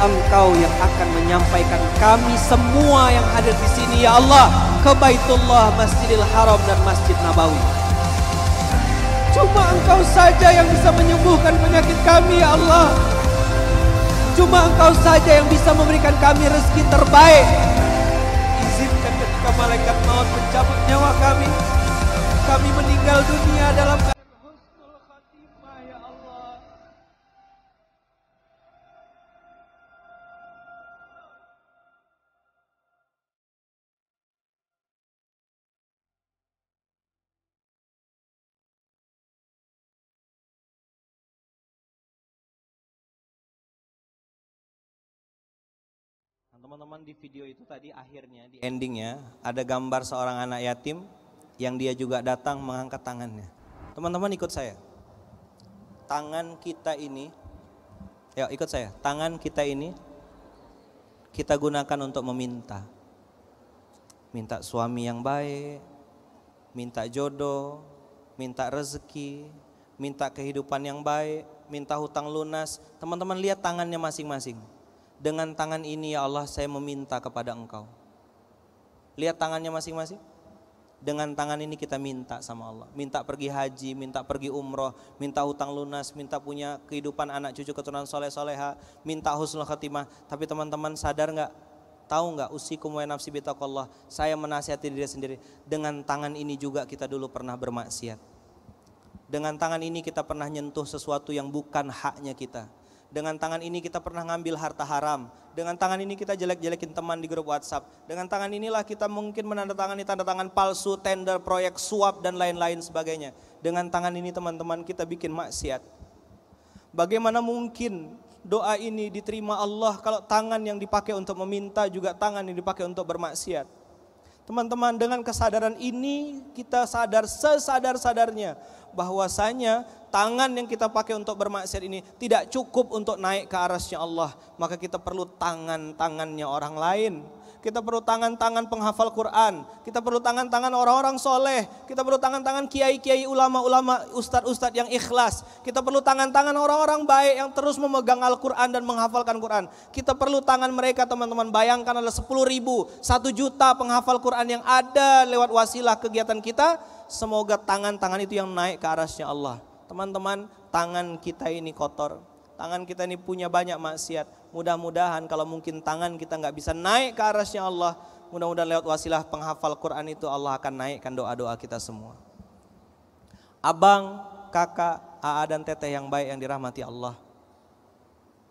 Engkau yang akan menyampaikan kami semua yang hadir di sini ya Allah ke Baitullah, Masjidil Haram dan Masjid Nabawi. Cuma Engkau saja yang bisa menyembuhkan penyakit kami ya Allah. Cuma Engkau saja yang bisa memberikan kami rezeki terbaik. Izinkan ketika malaikat maut mencabut nyawa kami, kami meninggal dunia dalam keadaan husnul khatimah ya Allah. Teman-teman, di video itu tadi akhirnya di endingnya ada gambar seorang anak yatim yang dia juga datang mengangkat tangannya. Teman-teman ikut saya. Tangan kita ini, ya ikut saya. Tangan kita ini kita gunakan untuk meminta. Minta suami yang baik, minta jodoh, minta rezeki, minta kehidupan yang baik, minta hutang lunas. Teman-teman lihat tangannya masing-masing. Dengan tangan ini ya Allah saya meminta kepada Engkau. Lihat tangannya masing-masing. Dengan tangan ini kita minta sama Allah. Minta pergi haji, minta pergi umroh, minta hutang lunas, minta punya kehidupan anak cucu keturunan soleh-soleha, minta husnul khatimah. Tapi teman-teman sadar nggak? Tahu nggak? Usikum wa nafsi bitaqwallah. Saya menasihati diri sendiri. Dengan tangan ini juga kita dulu pernah bermaksiat. Dengan tangan ini kita pernah nyentuh sesuatu yang bukan haknya kita. Dengan tangan ini kita pernah ngambil harta haram. Dengan tangan ini kita jelek-jelekin teman di grup WhatsApp. Dengan tangan inilah kita mungkin menandatangani tanda tangan palsu, tender, proyek, suap dan lain-lain sebagainya. Dengan tangan ini teman-teman kita bikin maksiat. Bagaimana mungkin doa ini diterima Allah kalau tangan yang dipakai untuk meminta juga tangan yang dipakai untuk bermaksiat? Teman-teman, dengan kesadaran ini kita sadar sesadar-sadarnya bahwasanya tangan yang kita pakai untuk bermaksiat ini tidak cukup untuk naik ke arasnya Allah. Maka kita perlu tangan-tangannya orang lain. kita perlu tangan-tangan penghafal Quran, kita perlu tangan-tangan orang-orang soleh, kita perlu tangan-tangan kiai-kiai, ulama-ulama, ustadz-ustadz yang ikhlas, kita perlu tangan-tangan orang-orang baik yang terus memegang Al-Quran dan menghafalkan Quran. Kita perlu tangan mereka teman-teman, bayangkan ada 10.000, 1 juta penghafal Quran yang ada lewat wasilah kegiatan kita. Semoga tangan-tangan itu yang naik ke arasnya Allah. Teman-teman, tangan kita ini kotor, tangan kita ini punya banyak maksiat. Mudah-mudahan kalau mungkin tangan kita nggak bisa naik ke arasnya Allah, mudah-mudahan lewat wasilah penghafal Quran itu Allah akan naikkan doa-doa kita semua. Abang, kakak, AA dan teteh yang baik yang dirahmati Allah,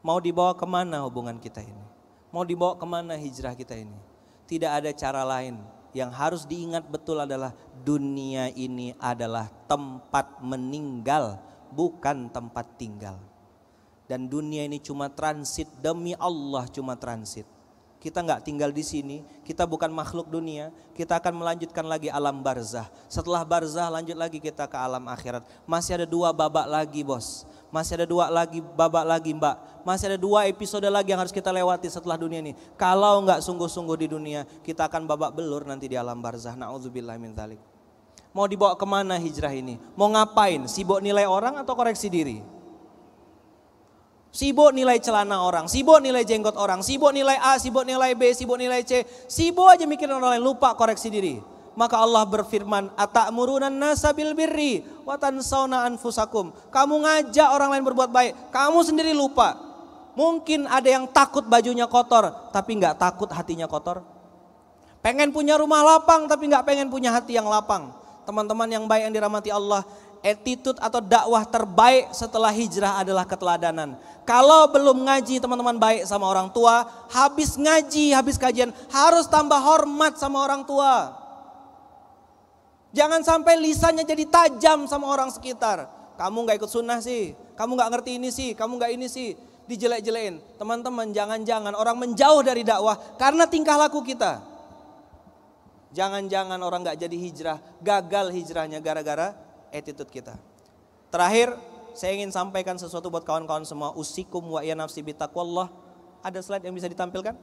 mau dibawa kemana hubungan kita ini? Mau dibawa kemana hijrah kita ini? Tidak ada cara lain. Yang harus diingat betul adalah dunia ini adalah tempat meninggal, bukan tempat tinggal. Dan dunia ini cuma transit, demi Allah cuma transit. Kita nggak tinggal di sini, kita bukan makhluk dunia, kita akan melanjutkan lagi alam barzah. Setelah barzah lanjut lagi kita ke alam akhirat. Masih ada 2 babak lagi bos, masih ada 2 babak lagi mbak, masih ada 2 episode lagi yang harus kita lewati setelah dunia ini. Kalau nggak sungguh-sungguh di dunia, kita akan babak belur nanti di alam barzah. Na'udzubillah min dzalik. Mau dibawa kemana hijrah ini? Mau ngapain? Sibuk nilai orang atau koreksi diri? Sibuk nilai celana orang, sibuk nilai jenggot orang, sibuk nilai A, sibuk nilai B, sibuk nilai C, sibuk aja mikirin orang lain, lupa koreksi diri. Maka Allah berfirman, "Ata'murunan nasa bil birri wa tansawna anfusakum." Kamu ngajak orang lain berbuat baik, kamu sendiri lupa. Mungkin ada yang takut bajunya kotor, tapi nggak takut hatinya kotor. Pengen punya rumah lapang, tapi nggak pengen punya hati yang lapang. Teman-teman yang baik yang dirahmati Allah, attitude atau dakwah terbaik setelah hijrah adalah keteladanan. Kalau belum ngaji teman-teman baik sama orang tua, habis ngaji, habis kajian harus tambah hormat sama orang tua. Jangan sampai lisannya jadi tajam sama orang sekitar. Kamu gak ikut sunnah sih, kamu gak ngerti ini sih, kamu gak ini sih. Dijelek-jelekin. Teman-teman jangan-jangan orang menjauh dari dakwah karena tingkah laku kita. Jangan-jangan orang gak jadi hijrah, gagal hijrahnya gara-gara attitude kita. Terakhir, saya ingin sampaikan sesuatu buat kawan-kawan semua. Usikum wa ya nafsi bitaqwallah. Ada slide yang bisa ditampilkan?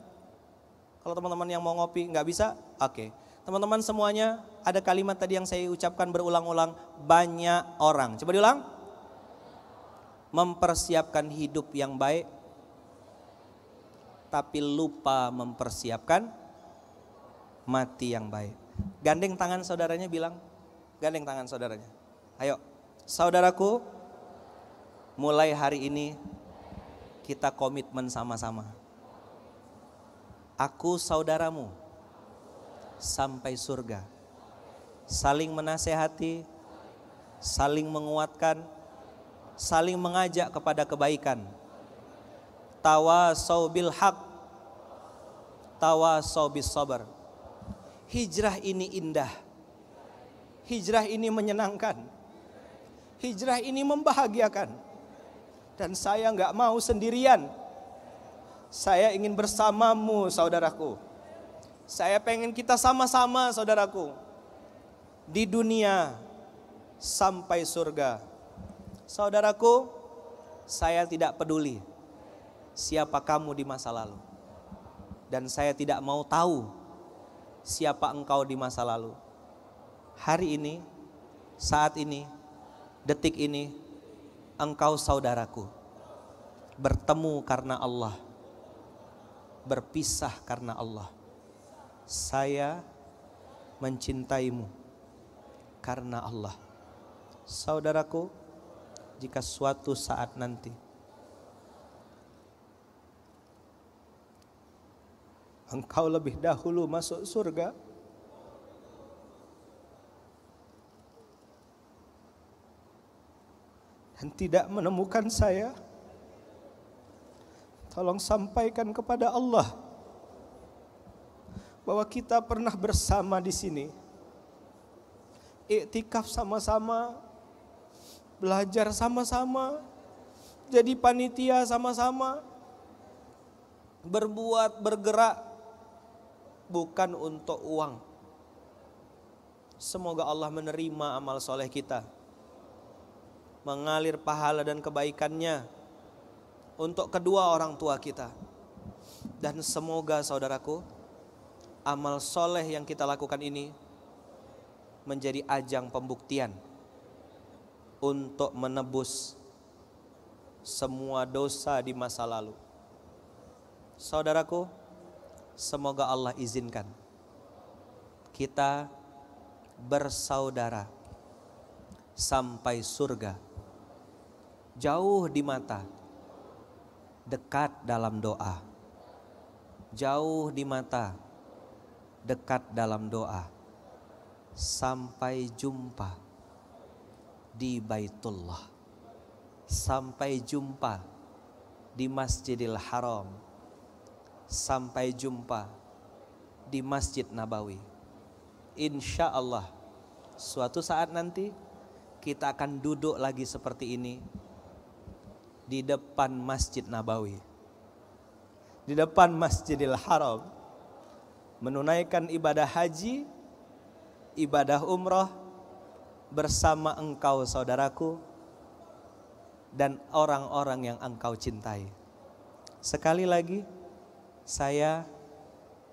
Kalau teman-teman yang mau ngopi nggak bisa? Oke. Teman-teman semuanya, ada kalimat tadi yang saya ucapkan berulang-ulang. Banyak orang. Coba diulang. Mempersiapkan hidup yang baik, tapi lupa mempersiapkan mati yang baik. Gandeng tangan saudaranya, bilang. Gandeng tangan saudaranya. Ayo, saudaraku, mulai hari ini kita komitmen sama-sama. Aku saudaramu sampai surga. Saling menasehati, saling menguatkan, saling mengajak kepada kebaikan. Tawasau bil haq, tawasau bis sabar. Hijrah ini indah. Hijrah ini menyenangkan. Hijrah ini membahagiakan. Dan saya nggak mau sendirian. Saya ingin bersamamu saudaraku. Saya pengen kita sama-sama saudaraku. Di dunia sampai surga. Saudaraku, saya tidak peduli siapa kamu di masa lalu. Dan saya tidak mau tahu siapa engkau di masa lalu. Hari ini, saat ini, detik ini, engkau saudaraku. Bertemu karena Allah, berpisah karena Allah. Saya mencintaimu karena Allah. Saudaraku, jika suatu saat nanti engkau lebih dahulu masuk surga, dan tidak menemukan saya, tolong sampaikan kepada Allah bahwa kita pernah bersama di sini, iktikaf sama-sama, belajar sama-sama, jadi panitia sama-sama, berbuat, bergerak bukan untuk uang. Semoga Allah menerima amal soleh kita, mengalir pahala dan kebaikannya untuk kedua orang tua kita. Dan semoga saudaraku, amal soleh yang kita lakukan ini menjadi ajang pembuktian untuk menebus semua dosa di masa lalu. Saudaraku, semoga Allah izinkan kita bersaudara sampai surga, jauh di mata, dekat dalam doa. Jauh di mata, dekat dalam doa. Sampai jumpa di Baitullah. Sampai jumpa di Masjidil Haram. Sampai jumpa di Masjid Nabawi. Insya Allah suatu saat nanti kita akan duduk lagi seperti ini di depan Masjid Nabawi, di depan Masjidil Haram, menunaikan ibadah haji, ibadah umroh bersama engkau saudaraku dan orang-orang yang engkau cintai. Sekali lagi, saya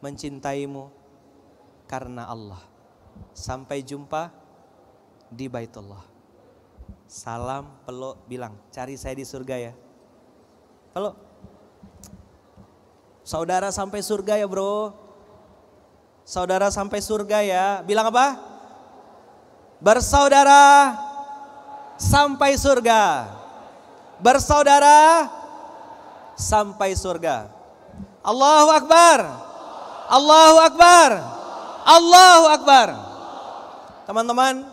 mencintaimu karena Allah. Sampai jumpa di Baitullah. Salam, peluk, bilang, cari saya di surga ya. Peluk. Saudara sampai surga ya bro. Saudara sampai surga ya. Bilang apa? Bersaudara sampai surga. Bersaudara sampai surga. Allahu Akbar. Allahu Akbar. Allahu Akbar. Teman-teman,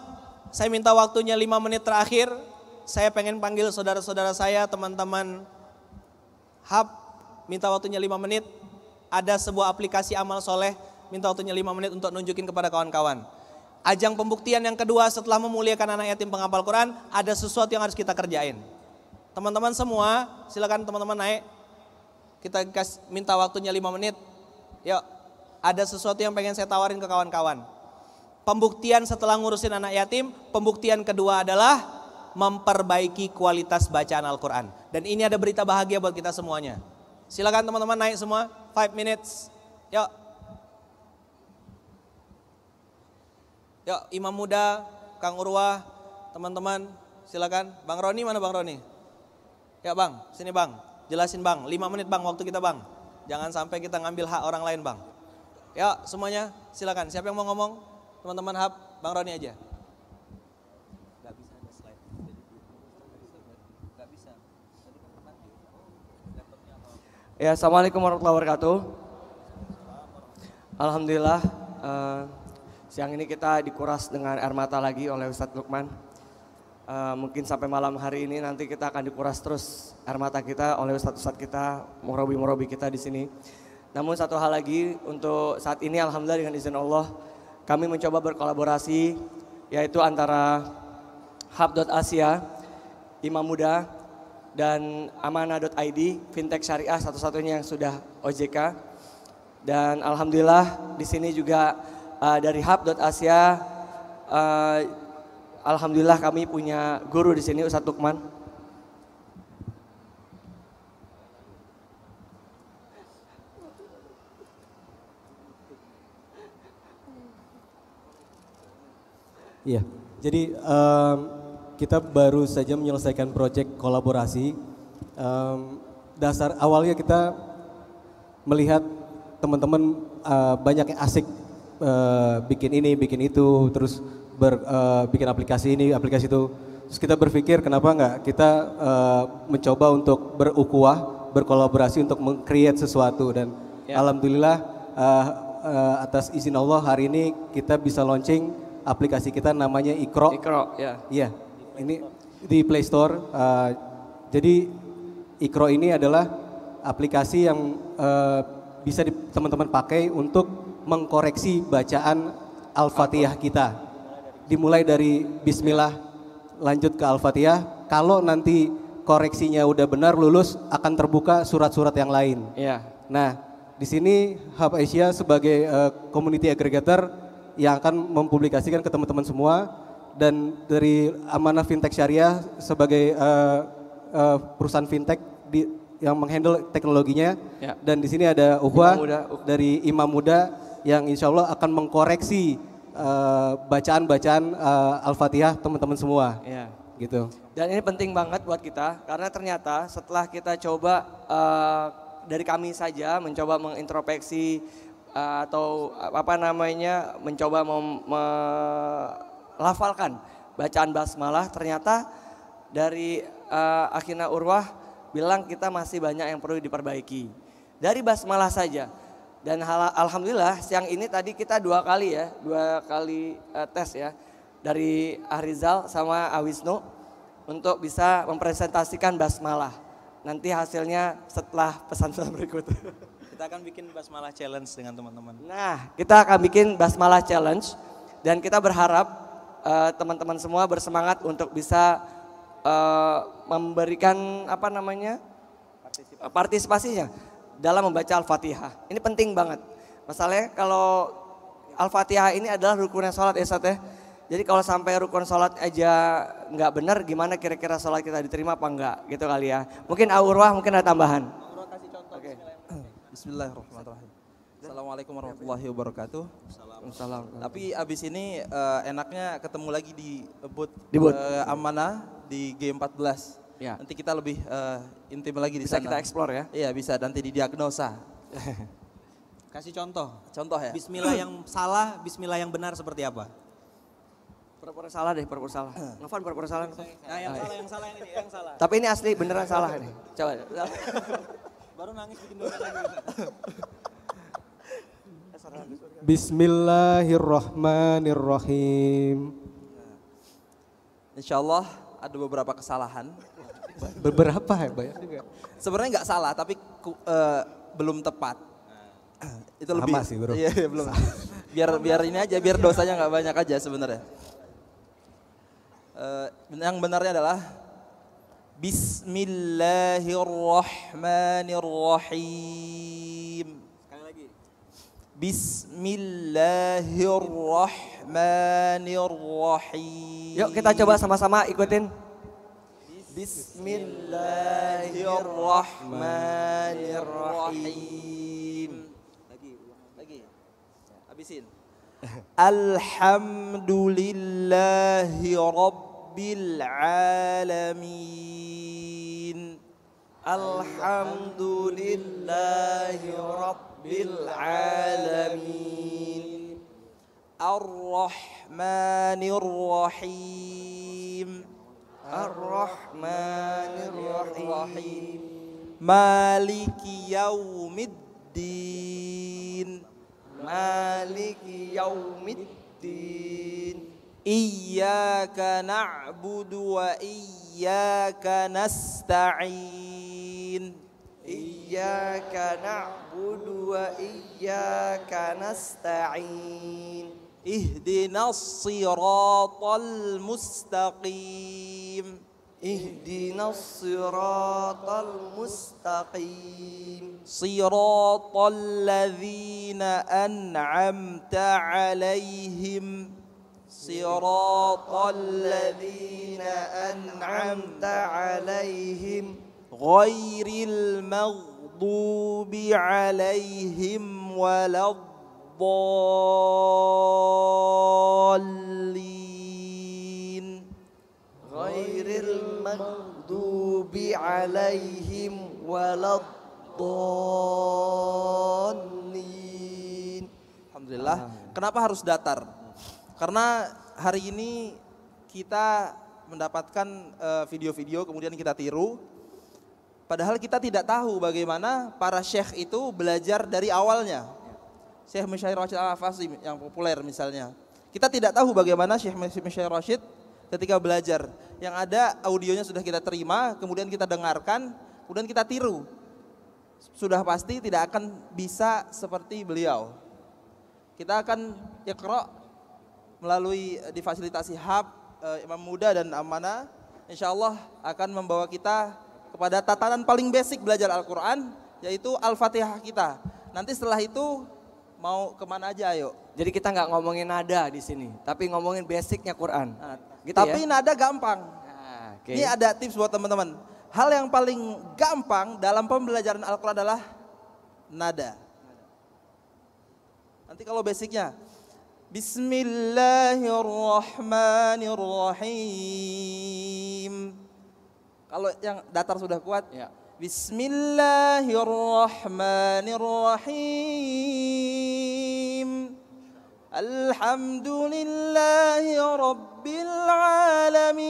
saya minta waktunya 5 menit terakhir. Saya pengen panggil saudara-saudara saya, teman-teman Hub, minta waktunya 5 menit. Ada sebuah aplikasi amal soleh, minta waktunya 5 menit untuk nunjukin kepada kawan-kawan. Ajang pembuktian yang kedua setelah memuliakan anak yatim penghafal Quran, ada sesuatu yang harus kita kerjain. Teman-teman semua, silakan teman-teman naik. Kita minta waktunya 5 menit. Yuk, ada sesuatu yang pengen saya tawarin ke kawan-kawan. Pembuktian setelah ngurusin anak yatim, pembuktian kedua adalah memperbaiki kualitas bacaan Al-Quran. Dan ini ada berita bahagia buat kita semuanya. Silakan teman-teman naik semua, 5 minutes. Yuk. Yuk, Imam Muda, Kang Urwah, teman-teman, silakan. Bang Roni, mana Bang Roni? Ya Bang, sini Bang, jelasin Bang, 5 menit Bang waktu kita Bang. Jangan sampai kita ngambil hak orang lain Bang. Ya semuanya silakan, siapa yang mau ngomong? Teman-teman Hub, Bang Roni aja. Gak bisa ada slide. Gak bisa. Ya, Assalamualaikum warahmatullahi wabarakatuh. Alhamdulillah, siang ini kita dikuras dengan air mata lagi oleh Ustadz Lukman. Mungkin sampai malam hari ini nanti kita akan dikuras terus air mata kita oleh Ustadz-Ustadz kita, murabi-murabi kita di sini. Namun satu hal lagi, untuk saat ini alhamdulillah dengan izin Allah, kami mencoba berkolaborasi yaitu antara Hub.Asia, Imam Muda, dan Amanah.id, fintech syariah satu-satunya yang sudah OJK. Dan alhamdulillah di sini juga dari Hub.Asia, alhamdulillah kami punya guru di sini, Ustadz Lukman. Iya, jadi kita baru saja menyelesaikan proyek kolaborasi. Dasar awalnya kita melihat teman-teman banyak yang asik bikin ini, bikin itu, terus bikin aplikasi ini, aplikasi itu. Terus kita berpikir kenapa enggak kita mencoba untuk berukhuwah, berkolaborasi untuk meng-create sesuatu. Dan alhamdulillah atas izin Allah hari ini kita bisa launching aplikasi kita namanya Iqra. Iqra, ya. Iya, ini di Play Store. Jadi Iqra ini adalah aplikasi yang bisa teman-teman pakai untuk mengkoreksi bacaan Al-Fatihah kita. Dimulai dari Bismillah, lanjut ke Al-Fatihah. Kalau nanti koreksinya udah benar, lulus, akan terbuka surat-surat yang lain. Iya. Nah, di sini Hub Asia sebagai community aggregator yang akan mempublikasikan ke teman-teman semua, dan dari Amanah Fintech Syariah sebagai perusahaan fintech yang menghandle teknologinya. Ya. Dan di sini ada Uhwah dari Imam Muda yang insya Allah akan mengkoreksi bacaan-bacaan Al-Fatihah teman-teman semua. Iya. Gitu. Dan ini penting banget buat kita karena ternyata setelah kita coba dari kami saja mencoba mengintrospeksi atau apa namanya mencoba melafalkan bacaan basmalah, ternyata dari Akhina Urwah bilang kita masih banyak yang perlu diperbaiki dari basmalah saja. Dan alhamdulillah siang ini tadi kita dua kali tes ya dari Ahrizal sama Awisnu untuk bisa mempresentasikan basmalah. Nanti hasilnya setelah pesan-pesan berikut. Kita akan bikin basmalah challenge dengan teman-teman. Nah, kita akan bikin basmalah challenge dan kita berharap teman-teman semua bersemangat untuk bisa memberikan apa namanya partisipasinya dalam membaca Al-Fatihah. Ini penting banget. Masalahnya kalau Al-Fatihah ini adalah rukunnya sholat ya Ustaz ya. Jadi kalau sampai rukun sholat aja nggak benar, gimana kira-kira sholat kita diterima apa enggak gitu kali ya. Mungkin Urwah mungkin ada tambahan. Oke. Bismillahirrahmanirrahim. Assalamualaikum warahmatullahi wabarakatuh. Assalamualaikum. Tapi abis ini enaknya ketemu lagi di booth Amanah di G14. Ya. Nanti kita lebih intim lagi di bisa sana. Kita explore ya. Iya bisa, nanti didiagnosa. Kasih contoh. Contoh ya. Bismillah yang salah, bismillah yang benar seperti apa? Pura-pura salah deh, pura-pura salah. Novan pura-pura salah. Nah, yang salah ini, yang salah. Tapi ini asli beneran salah nih. Coba. Baru nangis bikin dosa lagi. Bismillahirrahmanirrahim. Insya Allah ada beberapa kesalahan. Beberapa ya banyak juga. Sebenarnya nggak salah tapi belum tepat. Itu lebih. Sama sih bro. Iya belum. biar ini aja, biar dosanya nggak banyak aja sebenarnya. Yang benarnya adalah Bismillahirrahmanirrahim. Sekali lagi. Bismillahirrahmanirrahim. Yuk kita coba sama-sama ikutin. Bismillahirrahmanirrahim. Lagi. Habisin. Alhamdulillahi Rabbil Alamin. Alhamdulillahi Rabbil Alamin. Ar-Rahmanir Rahim. Ar-Rahmanir Rahim. Maliki Yaumiddin. Maliki Yaumiddin. Iyyaka na'budu wa iyyaka nasta'in. Iyyaka na'budu wa iyyaka nasta'in. Ihdinas siratal mustaqim. Ihdinas siratal mustaqim. Siratal ladzina an'amta 'alaihim. Siratal ladzina an'amta 'alaihim. Ghairil maghdubi 'alaihim waladdallin. Ghairil maghdubi 'alaihim waladdallin. Alhamdulillah. Kenapa harus datar? Karena hari ini kita mendapatkan video-video kemudian kita tiru. Padahal kita tidak tahu bagaimana para syekh itu belajar dari awalnya. Syekh Masyair Rashid Al-Hafasi yang populer misalnya. Kita tidak tahu bagaimana Syekh Masyair Rashid ketika belajar. Yang ada audionya sudah kita terima, kemudian kita dengarkan, kemudian kita tiru. Sudah pasti tidak akan bisa seperti beliau. Kita akan iqra melalui difasilitasi hub Imam Muda dan Amanah, insya Allah akan membawa kita kepada tatanan paling basic belajar Al-Quran, yaitu Al-Fatihah kita. Nanti setelah itu mau kemana aja ayo. Jadi kita nggak ngomongin nada di sini, tapi ngomongin basicnya Quran. Gitu Tapi ya? nada gampang. Okay. Ini ada tips buat teman-teman. Hal yang paling gampang dalam pembelajaran Al-Quran adalah nada. Nanti kalau basicnya, Bismillahirrahmanirrahim. Kalau yang datar sudah kuat, Ya. Bismillahirrahmanirrahim. Alhamdulillahi Rabbil Alamin.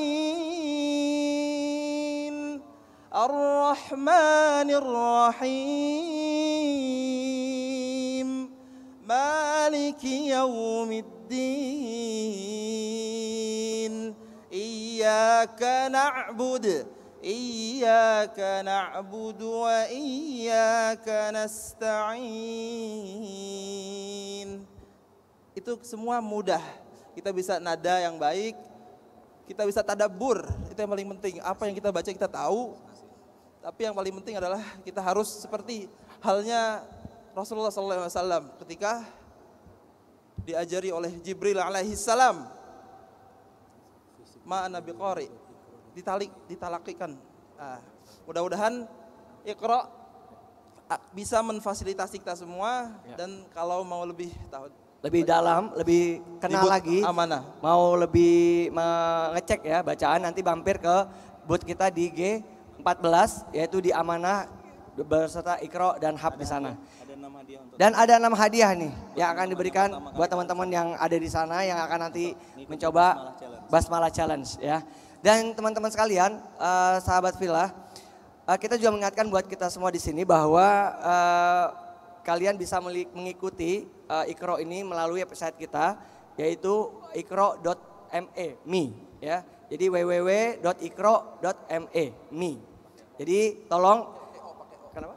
Ar-Rahmanir Rahim. Maliki Yawmiddin. Iyyaka na'budu. Iyyaka na'budu wa iyyaka nasta'in. Itu semua mudah. Kita bisa nada yang baik, kita bisa tadabbur, itu yang paling penting. Apa yang kita baca kita tahu, tapi yang paling penting adalah kita harus seperti halnya Rasulullah SAW ketika diajari oleh Jibril alaihissalam. Ma'ana biqari, ditalakikan. Mudah-mudahan Iqra bisa memfasilitasi kita semua, dan kalau mau lebih tahu lebih dalam, lebih kenal lagi, Amanah, mau lebih mengecek ya bacaan, nanti mampir ke booth kita di G14, yaitu di Amanah berserta Iqra dan Hab di sana. Dan ada 6 hadiah nih yang akan diberikan buat teman-teman yang ada di sana yang akan nanti mencoba Basmalah Challenge ya. Dan teman-teman sekalian, sahabat Villa, kita juga mengingatkan buat kita semua di sini bahwa kalian bisa mengikuti Iqra ini melalui website kita, yaitu iqra.me ya. Jadi www.iqra.me. Jadi tolong, kenapa?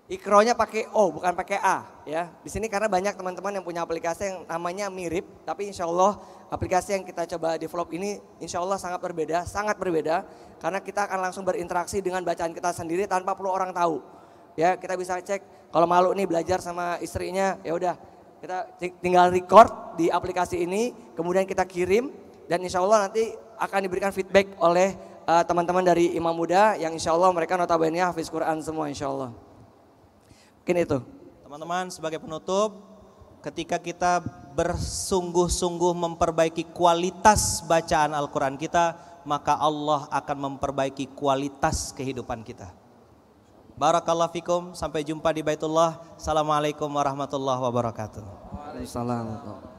Iqra-nya pakai O bukan pakai A ya. Di sini karena banyak teman-teman yang punya aplikasi yang namanya mirip, tapi insya Allah aplikasi yang kita coba develop ini insya Allah sangat berbeda karena kita akan langsung berinteraksi dengan bacaan kita sendiri tanpa perlu orang tahu. Ya, kita bisa cek kalau malu nih belajar sama istrinya, ya udah kita tinggal record di aplikasi ini, kemudian kita kirim, dan insya Allah nanti akan diberikan feedback oleh teman-teman dari Imam Muda yang insya Allah mereka notabene hafiz Quran semua insya Allah. Mungkin itu. Teman-teman, sebagai penutup, ketika kita bersungguh-sungguh memperbaiki kualitas bacaan Al-Quran kita, maka Allah akan memperbaiki kualitas kehidupan kita. Barakallahu fikum, sampai jumpa di Baitullah. Assalamualaikum warahmatullahi wabarakatuh. Waalaikumsalam.